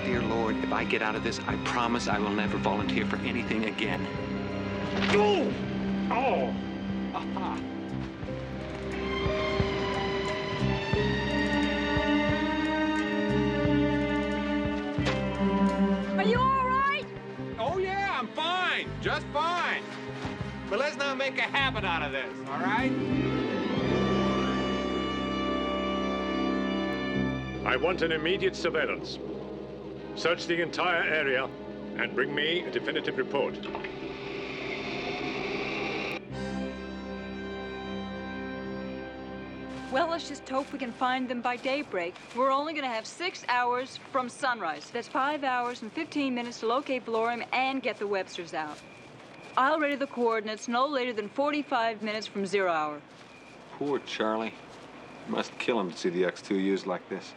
Dear Lord, if I get out of this, I promise I will never volunteer for anything again. Go! Oh! Aha! Are you all right? Oh, yeah, I'm fine. Just fine. But let's not make a habit out of this, all right? I want an immediate surveillance. Search the entire area and bring me a definitive report. Well, let's just hope we can find them by daybreak. We're only going to have 6 hours from sunrise. That's 5 hours and 15 minutes to locate Valorium and get the Websters out. I'll ready the coordinates no later than 45 minutes from 0 hour. Poor Charlie. Must kill him to see the X2 used like this.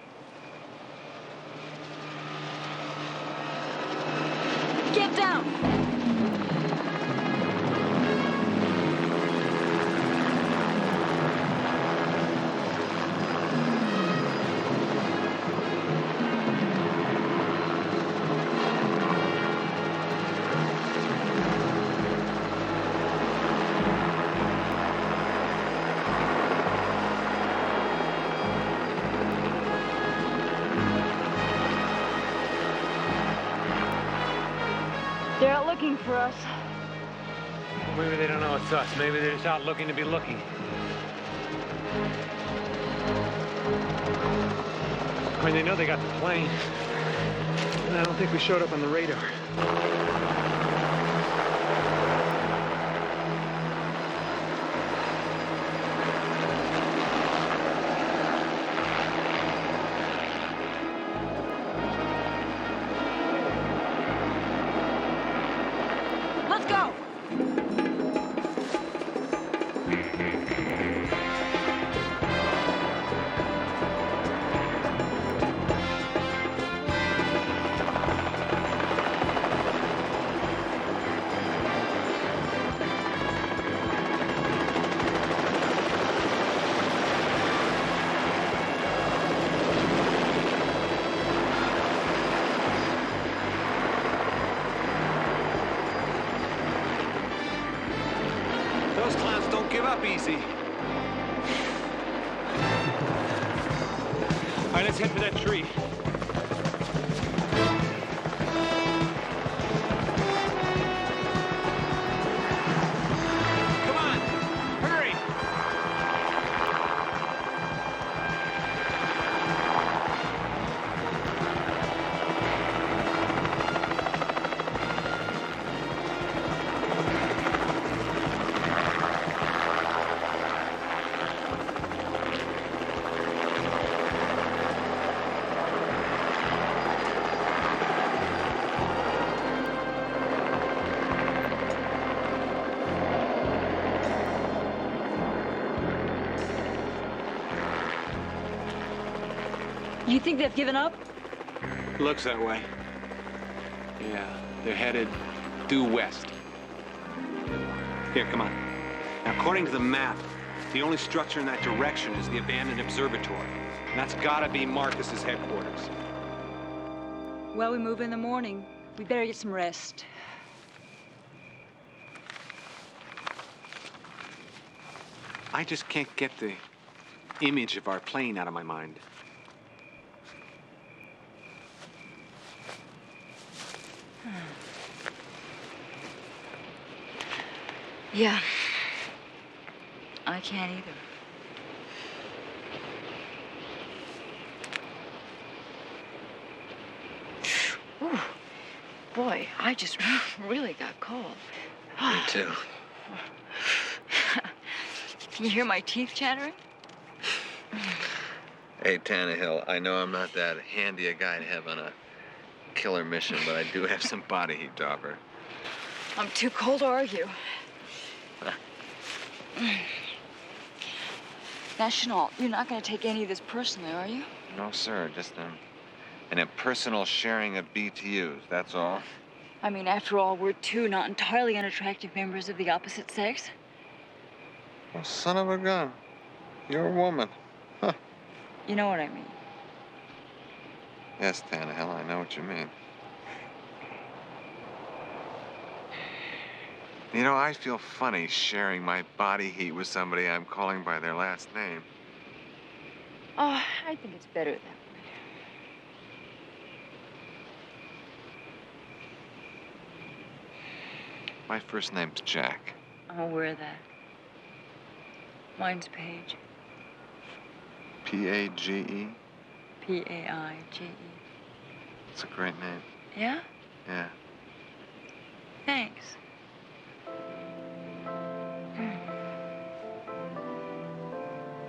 Get down! looking for us. Well, maybe they don't know it's us. Maybe they're just out looking to be looking. I mean, they know they got the plane. And I don't think we showed up on the radar. Let's go! Those clowns don't give up easy. All right, let's head for that tree. Come on, hurry! You think they've given up? Looks that way. Yeah, they're headed due west. Here, come on. Now, according to the map, the only structure in that direction is the abandoned observatory. And that's gotta be Marcus's headquarters. Well, we move in the morning. We better get some rest. I just can't get the image of our plane out of my mind. Yeah. I can't either. Ooh, boy, I just really got cold. Me too. Can you hear my teeth chattering? Hey, Tannehill, I know I'm not that handy a guy to have on a killer mission, but I do have some body heat to offer. I'm too cold to argue. Now, Chenault, you're not going to take any of this personally, are you? No, sir, just an impersonal sharing of BTUs, that's all. I mean, after all, we're two not entirely unattractive members of the opposite sex. Well, son of a gun. You're a woman. Huh. You know what I mean. Yes, Tannehill, I know what you mean. You know, I feel funny sharing my body heat with somebody I'm calling by their last name. Oh, I think it's better that way. My first name's Jack. I'll wear that. Mine's Paige. P-A-G-E? P-A-I-G-E. It's a great name. Yeah? Yeah. Thanks.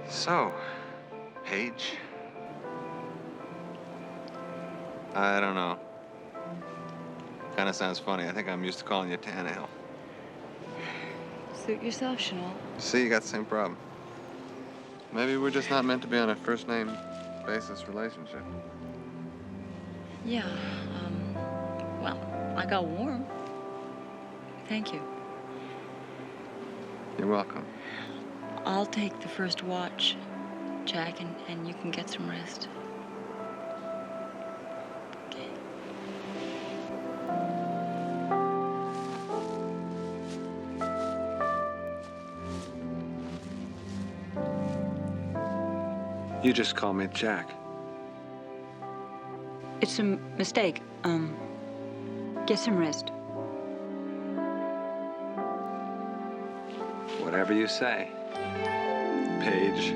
So, Paige? I don't know. Kind of sounds funny. I think I'm used to calling you Tannehill. Suit yourself, Chenault. See, you got the same problem. Maybe we're just not meant to be on a first-name basis relationship. Yeah, well, I got warm. Thank you. You're welcome. I'll take the first watch, Jack, and you can get some rest. Okay. You just call me Jack. It's a mistake. Get some rest. Whatever you say, Paige.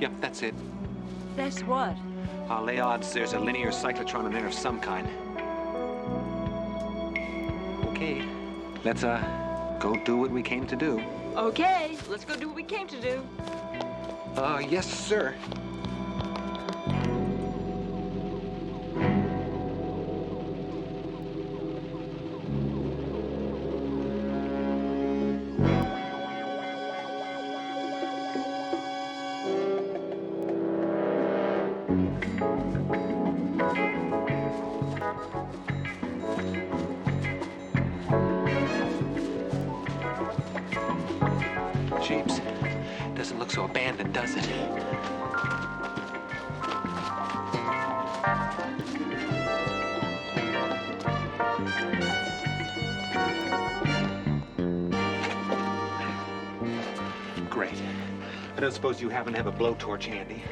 Yep, that's it. That's what? I'll lay odds there's a linear cyclotron in there of some kind. Okay, let's, go do what we came to do. Okay, let's go do what we came to do. Yes, sir. Jeeps. Doesn't look so abandoned, does it? Great. I don't suppose you happen to have a blowtorch handy?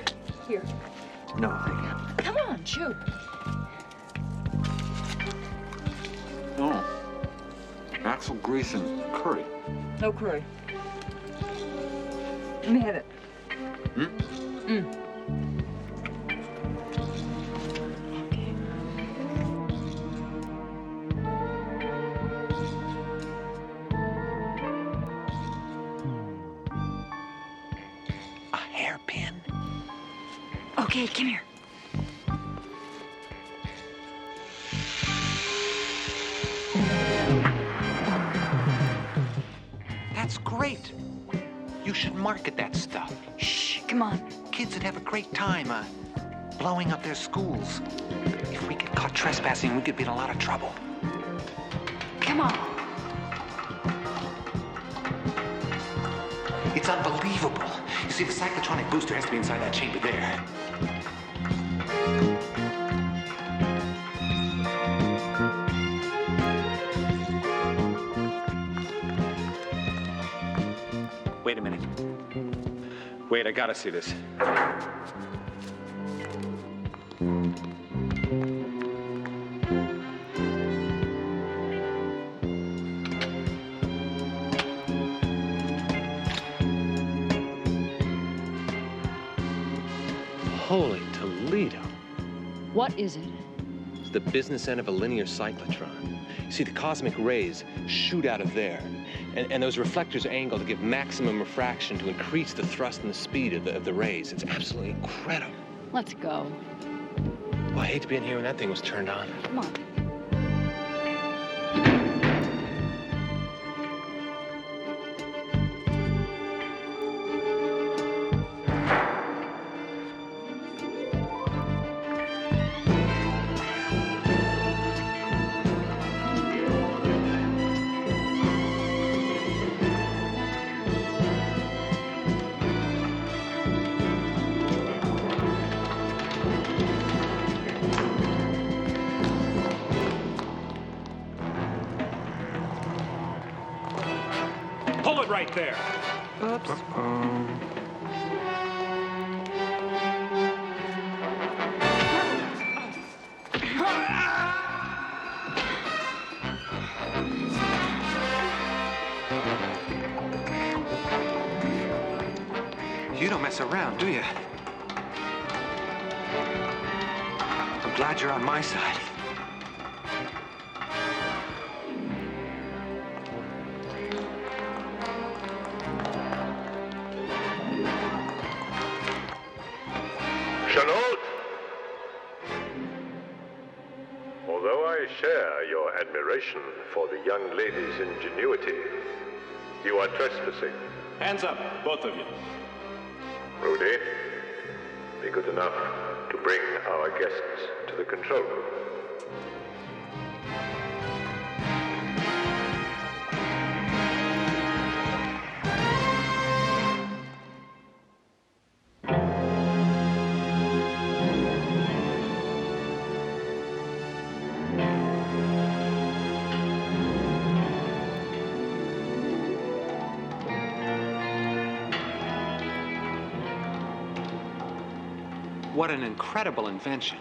Here. No, thank you. Come on, shoot. Oh. Axel grease and curry. No curry. Let me have it. Hmm? A hairpin? Okay, come here. That's great. You should market that stuff. Shh, come on. Kids would have a great time, blowing up their schools. If we get caught trespassing, we could be in a lot of trouble. Come on. It's unbelievable. You see, the cyclotronic booster has to be inside that chamber there. Wait a minute. Wait, I gotta see this. Holy Toledo. What is it? It's the business end of a linear cyclotron. You see, the cosmic rays shoot out of there. And those reflectors are angled to give maximum refraction to increase the thrust and the speed of the rays. It's absolutely incredible. Let's go. Well, I hate to be in here when that thing was turned on. Come on. Pull it right there. Oops. You don't mess around, do you? I'm glad you're on my side. Chenault! Although I share your admiration for the young lady's ingenuity, you are trespassing. Hands up, both of you. Rudy, be good enough to bring our guests to the control room. What an incredible invention.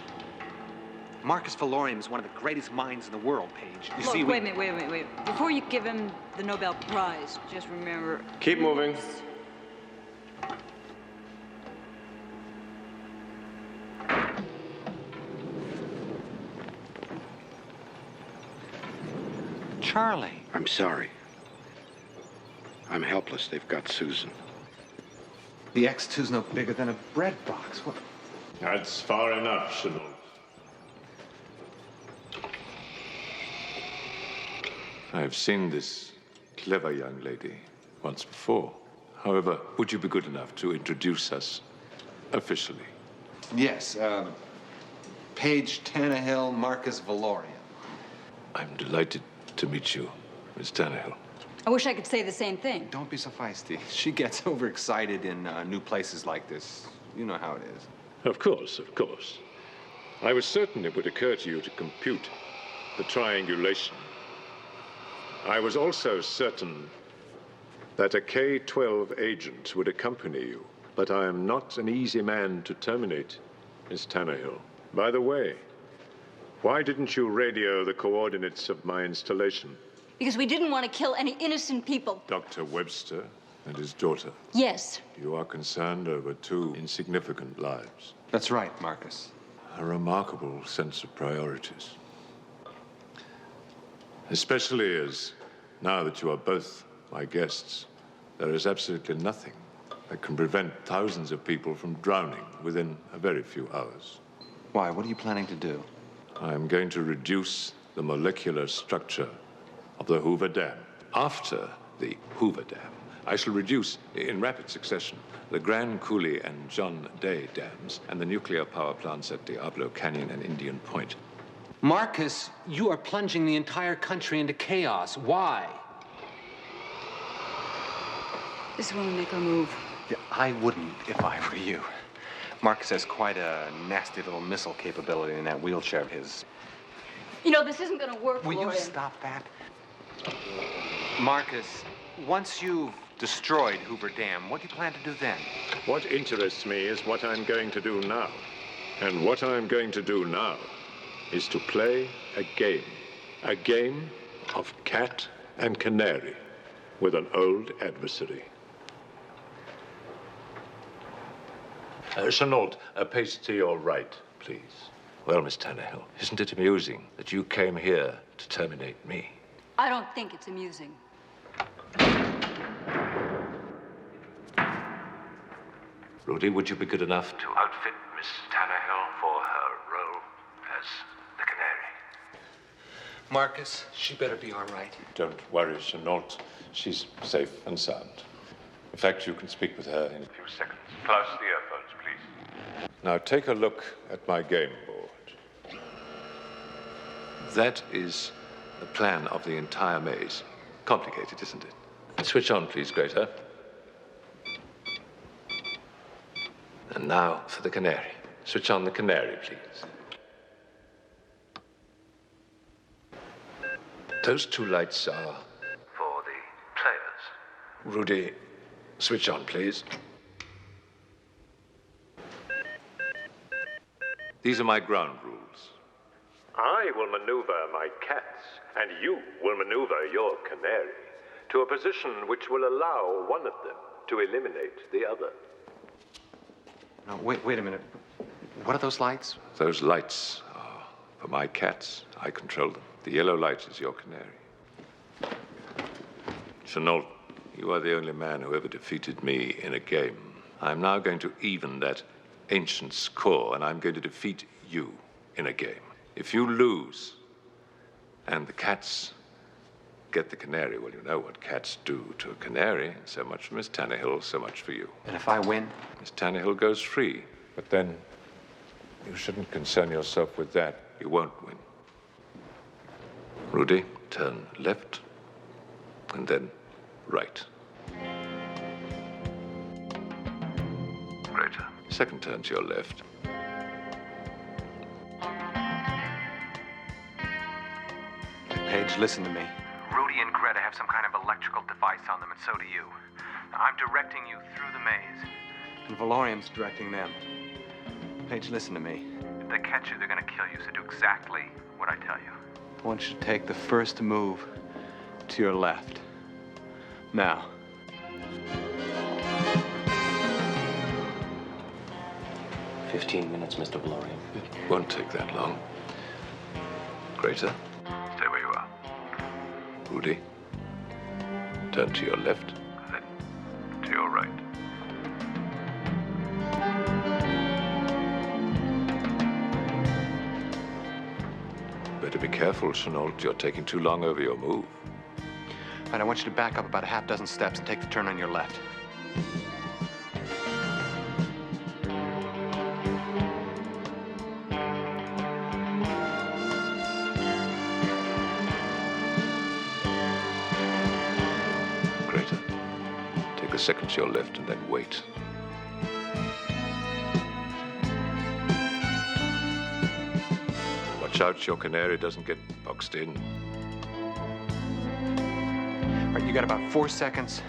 Marcus Valorian is one of the greatest minds in the world, Paige. You Look, see, wait a minute. Before you give him the Nobel Prize, just remember... Keep moving. Charlie. I'm sorry. I'm helpless. They've got Susan. The X2's no bigger than a bread box. What? That's far enough, Chenault. I've seen this clever young lady once before. However, would you be good enough to introduce us officially? Yes, Paige Tannehill, Marcus Valorian. I'm delighted to meet you, Miss Tannehill. I wish I could say the same thing. Don't be so feisty. She gets overexcited in new places like this. You know how it is. Of course, of course. I was certain it would occur to you to compute the triangulation. I was also certain that a K-12 agent would accompany you, but I am not an easy man to terminate, Miss Tannehill. By the way, why didn't you radio the coordinates of my installation? Because we didn't want to kill any innocent people. Dr. Webster and his daughter. Yes. You are concerned over two insignificant lives. That's right, Marcus. A remarkable sense of priorities. Especially as, now that you are both my guests, there is absolutely nothing that can prevent thousands of people from drowning within a very few hours. Why? What are you planning to do? I am going to reduce the molecular structure of the Hoover Dam. After the Hoover Dam, I shall reduce, in rapid succession, the Grand Coulee and John Day dams and the nuclear power plants at Diablo Canyon and Indian Point. Marcus, you are plunging the entire country into chaos. Why? This is when we make our move. Yeah, I wouldn't if I were you. Marcus has quite a nasty little missile capability in that wheelchair of his. You know, this isn't going to work, Will you Valorian. stop that? Marcus, once you've destroyed Hoover Dam, what do you plan to do then? What interests me is what I'm going to do now. And what I'm going to do now is to play a game. A game of cat and canary with an old adversary. Chenault, a pace to your right, please. Well, Miss Tannehill, isn't it amusing that you came here to terminate me? I don't think it's amusing. Rudy, would you be good enough to outfit Miss Tannehill for her role as the canary? Marcus, she better be all right. Don't worry, Chenault. She's safe and sound. In fact, you can speak with her in a few seconds. Close the earphones, please. Now, take a look at my game board. That is the plan of the entire maze. Complicated, isn't it? Switch on, please, Greta. And now for the canary. Switch on the canary, please. Those two lights are for the players. Rudy, switch on, please. These are my ground rules. I will maneuver my cats, and you will maneuver your canary to a position which will allow one of them to eliminate the other. No, wait a minute. What are those lights? Those lights are for my cats. I control them. The yellow light is your canary. Chenault, you are the only man who ever defeated me in a game. I'm now going to even that ancient score, and I'm going to defeat you in a game. If you lose, and the cats get the canary, well, you know what cats do to a canary. So much for Miss Tannehill, so much for you. And if I win? Miss Tannehill goes free. But then, you shouldn't concern yourself with that. You won't win. Rudy, turn left, and then right. Greater. Second turn to your left. Paige, listen to me. Rudy and Greta have some kind of electrical device on them, and so do you. I'm directing you through the maze. And Valorian's directing them. Paige, listen to me. If they catch you, they're gonna kill you, so do exactly what I tell you. I want you to take the first move to your left. Now. "15 minutes, Mr. Valorian." It won't take that long. Greater, stay where you are. Rudy, turn to your left, then to your right. Better be careful, Chenault. You're taking too long over your move. All right, I want you to back up about a half dozen steps and take the turn on your left. Greater. Take a second to your left and then wait. Watch out your canary doesn't get boxed in. All right, you got about 4 seconds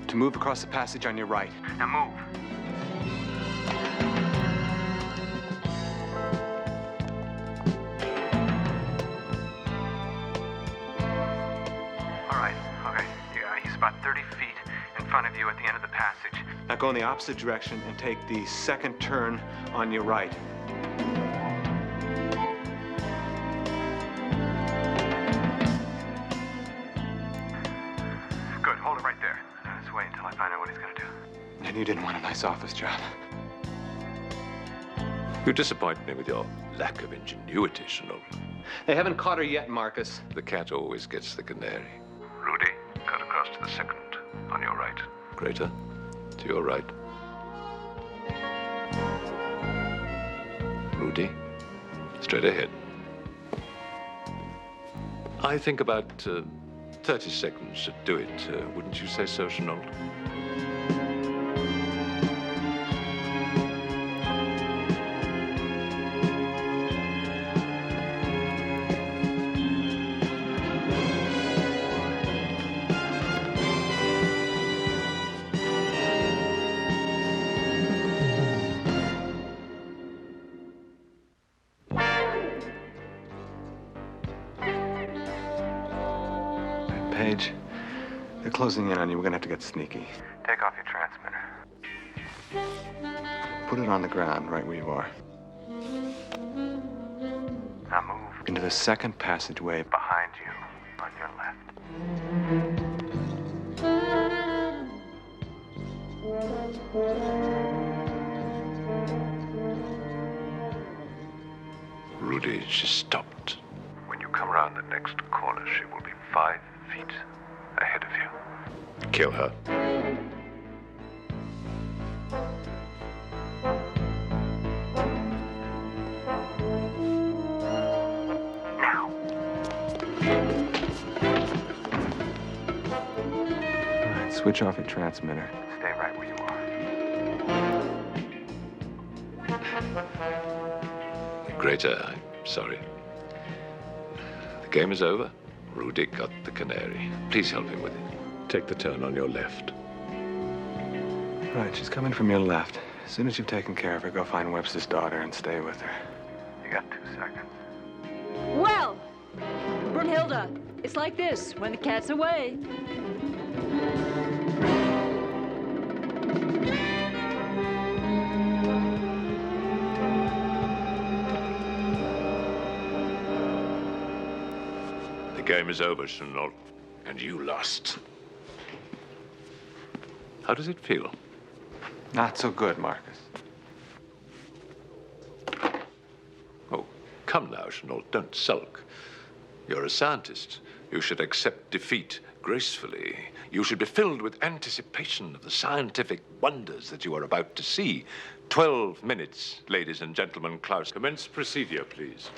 to move across the passage on your right. Now move. All right, okay. Yeah, he's about 30 feet in front of you at the end of the passage. Now go in the opposite direction and take the second turn on your right. Good, hold it right there. Let's wait until I find out what he's gonna do. And you didn't want a nice office job. You disappoint me with your lack of ingenuity, Chenault. They haven't caught her yet, Marcus. The cat always gets the canary. Rudy, cut across to the second on your right. Greater, to your right. Rudy, straight ahead. I think about 30 seconds should do it. Wouldn't you say so, Chenault? Paige, they're closing in on you. We're gonna have to get sneaky. Take off your transmitter. Put it on the ground right where you are. Now move Into the second passageway. behind you on your left. Rudy, she stopped. When you come around the next corner, she will be 5 feet ahead of you. Kill her. Now. All right, switch off your transmitter. Stay right where you are. Greater, I'm sorry. The game is over. Rudy got the canary. Please help him with it. Take the turn on your left. Right, she's coming from your left. As soon as you've taken care of her, go find Webster's daughter and stay with her. You got 2 seconds. Well, Brunhilde, it's like this when the cat's away. The game is over, Chenault, and you lost. How does it feel? Not so good, Marcus. Oh, come now, Chenault, don't sulk. You're a scientist. You should accept defeat gracefully. You should be filled with anticipation of the scientific wonders that you are about to see. 12 minutes, ladies and gentlemen. Klaus, commence procedure, please.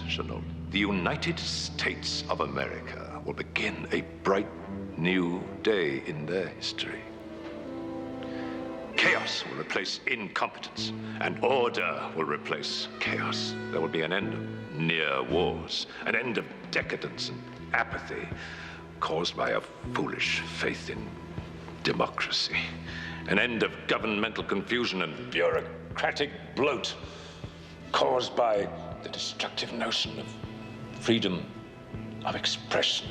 Chenault. The United States of America will begin a bright new day in their history. Chaos will replace incompetence, and order will replace chaos. There will be an end of near wars, an end of decadence and apathy caused by a foolish faith in democracy, an end of governmental confusion and bureaucratic bloat caused by the destructive notion of freedom of expression.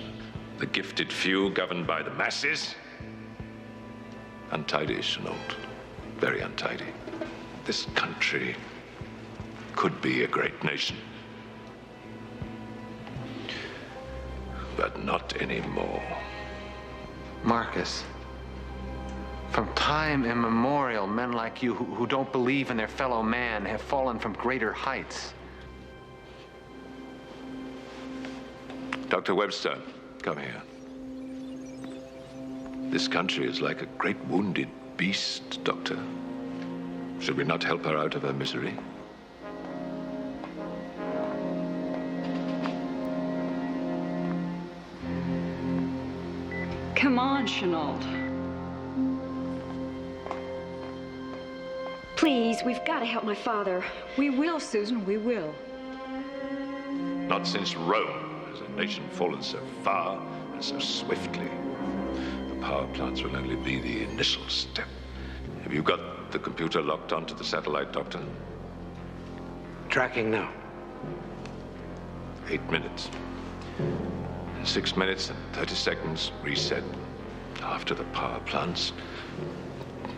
The gifted few governed by the masses. Untidy, Chenault. Very untidy. This country could be a great nation. But not anymore. Marcus, from time immemorial, men like you who don't believe in their fellow man have fallen from greater heights. Dr. Webster, come here. This country is like a great wounded beast, Doctor. Should we not help her out of her misery? Come on, Chenault. Please, we've got to help my father. We will, Susan, we will. Not since Rome has a nation fallen so far and so swiftly. The power plants will only be the initial step. Have you got the computer locked onto the satellite, Doctor? Tracking now. 8 minutes. 6 minutes and 30 seconds, reset. After the power plants,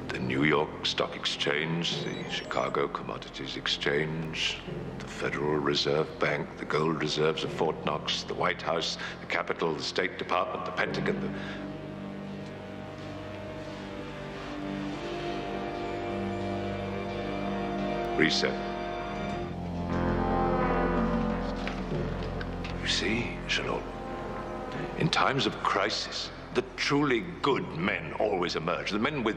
the New York Stock Exchange, the Chicago Commodities Exchange, the Federal Reserve Bank, the gold reserves of Fort Knox, the White House, the Capitol, the State Department, the Pentagon, Reset. You see, Chenault, in times of crisis, the truly good men always emerge. The men with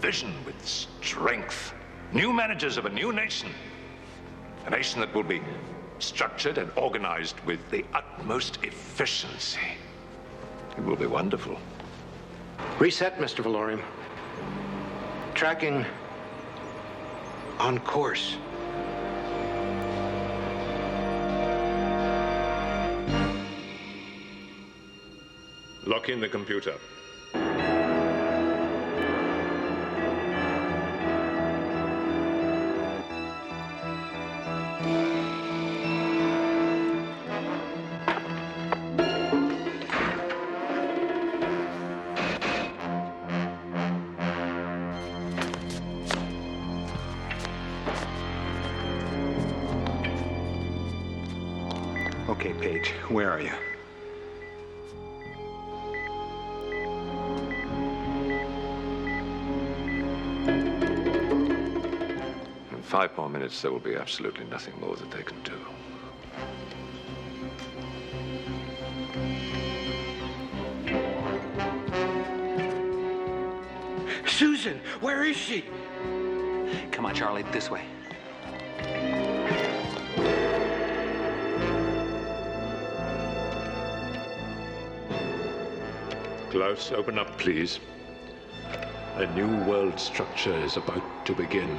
vision, with strength. New managers of a new nation. A nation that will be structured and organized with the utmost efficiency. It will be wonderful. Reset, Mr. Valorian. Tracking on course. Lock in the computer. Okay, Paige, where are you? In 5 more minutes, there will be absolutely nothing more that they can do. Susan, where is she? Come on, Charlie, this way. Klaus, open up, please. A new world structure is about to begin.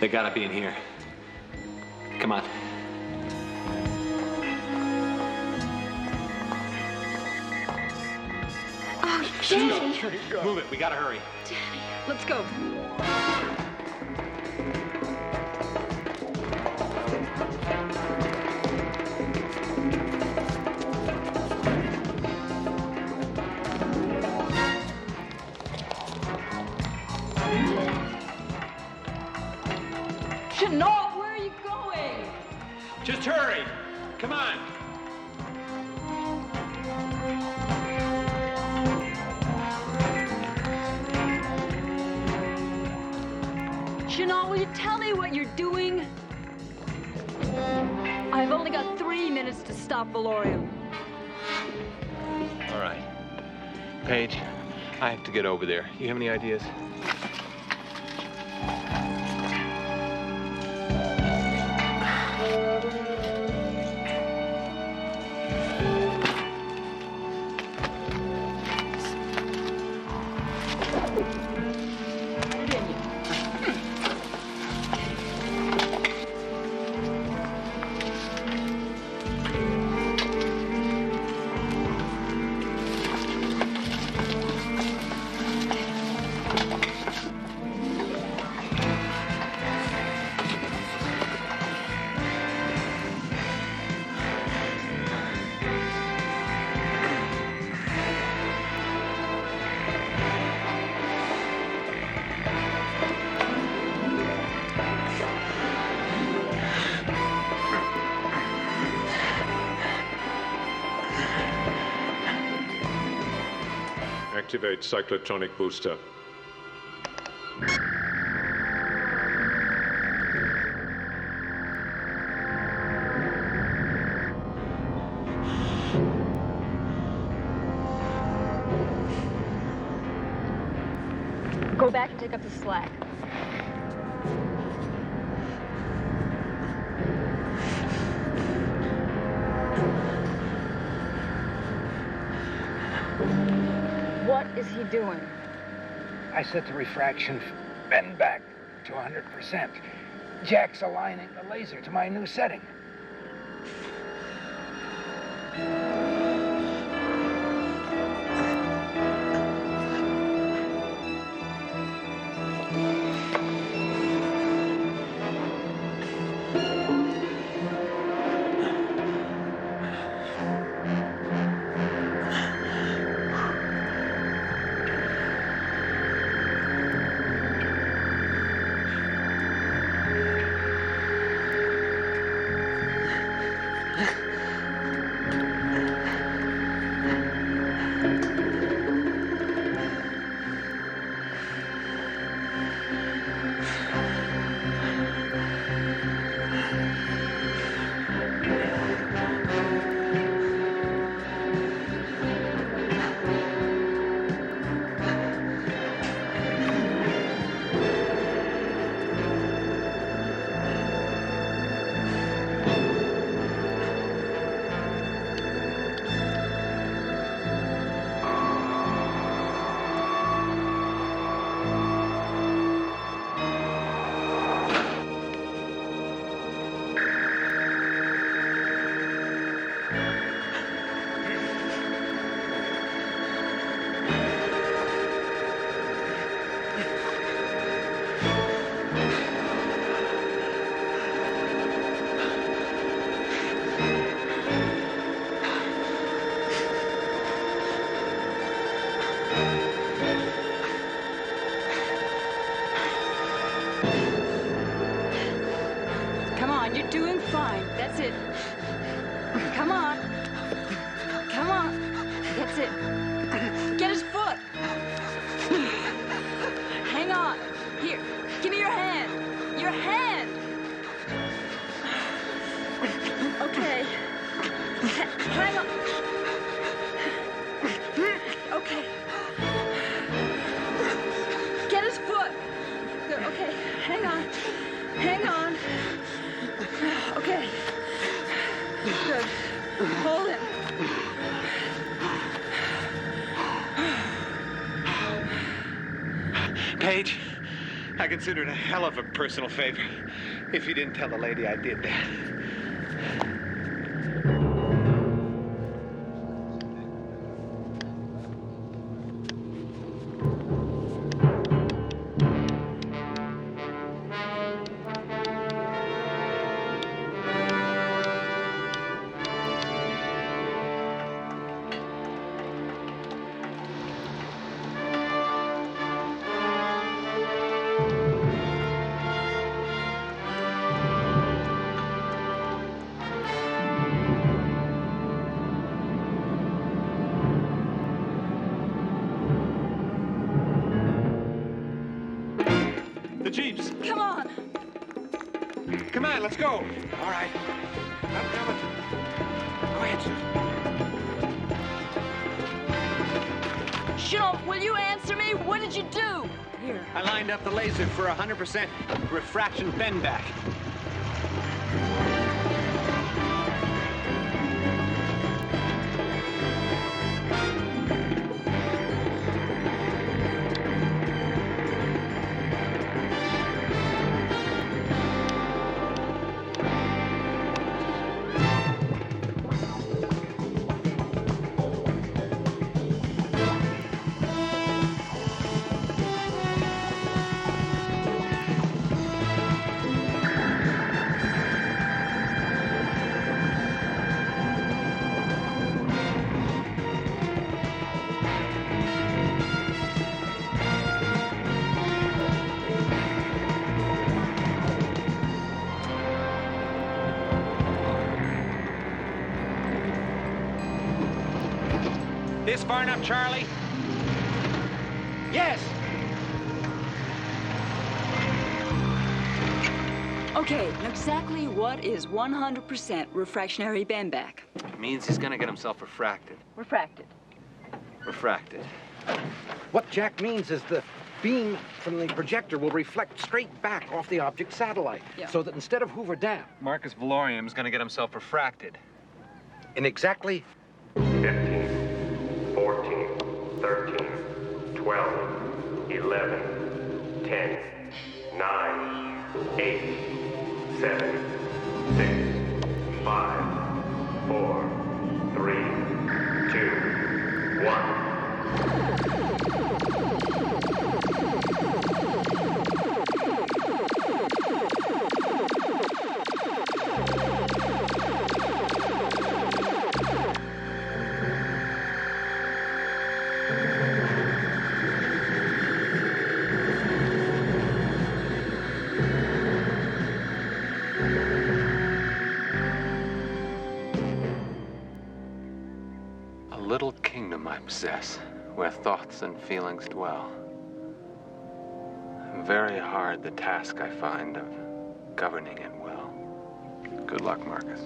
They gotta be in here. Come on. Oh, Daddy. Move it, we gotta hurry. Daddy, let's go. Chenault, where are you going? Just hurry. Come on. Chenault, will you tell me what you're doing? I've only got 3 minutes to stop Valorium. All right. Paige, I have to get over there. You have any ideas? Activate cyclotronic booster. Go back and take up the slack. What is he doing? I set the refraction bend back to 100%. Jack's aligning the laser to my new setting. Come on, you're doing fine. That's it. Come on. Come on. That's it. Get his foot. Hang on. Here, give me your hand. Your hand. Okay. Hang on. Okay. Get his foot. Good, okay. hang on. Hang on. Okay. Good. Hold him. Paige, I consider it a hell of a personal favor if you didn't tell the lady I did that. The Jeeps. Come on. Come on, let's go. All right. I'm coming. Go ahead, Susan. Chenault, will you answer me? What did you do? Here. I lined up the laser for 100% refraction bend back. This far enough, Charlie? Yes! Okay, now exactly what is 100% refractionary bend back? It means he's gonna get himself refracted. Refracted. Refracted. What Jack means is the beam from the projector will reflect straight back off the object's satellite. Yeah. So that instead of Hoover Dam, Marcus Valorium's gonna get himself refracted. in exactly 15, 14, 13, 12, 11, 10, 9, 8, 7, 6, 5, 4, 3, 2, 1. A little kingdom I possess, where thoughts and feelings dwell. Very hard the task I find of governing it well. Good luck, Marcus.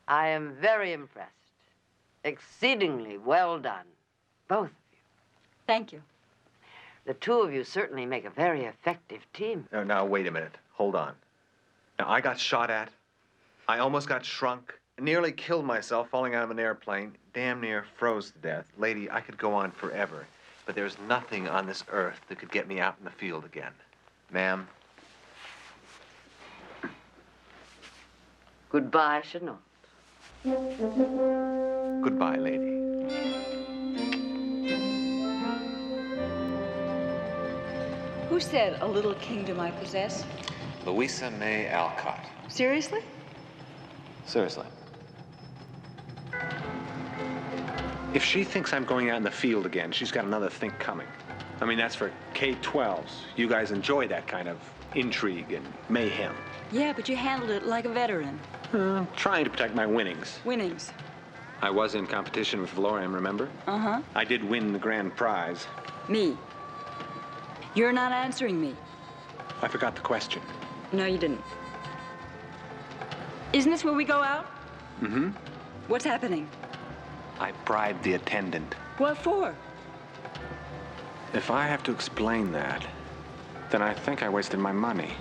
I am very impressed. Exceedingly well done. Both of you. Thank you. The two of you certainly make a very effective team. Now, wait a minute. Hold on. Now, I got shot at. I almost got shrunk. Nearly killed myself falling out of an airplane. Damn near froze to death. Lady, I could go on forever. But there's nothing on this earth that could get me out in the field again. Ma'am? Goodbye, Chenault. Goodbye, lady. Who said a little kingdom I possess? Louisa May Alcott. Seriously? Seriously. If she thinks I'm going out in the field again, she's got another think coming. I mean, that's for K-12s. You guys enjoy that kind of intrigue and mayhem. Yeah, but you handled it like a veteran. Trying to protect my winnings. Winnings. I was in competition with Valorium, remember? Uh-huh. I did win the grand prize. Me. You're not answering me. I forgot the question. No, you didn't. Isn't this where we go out? Mm-hmm. What's happening? I bribed the attendant. What for? If I have to explain that, then I think I wasted my money.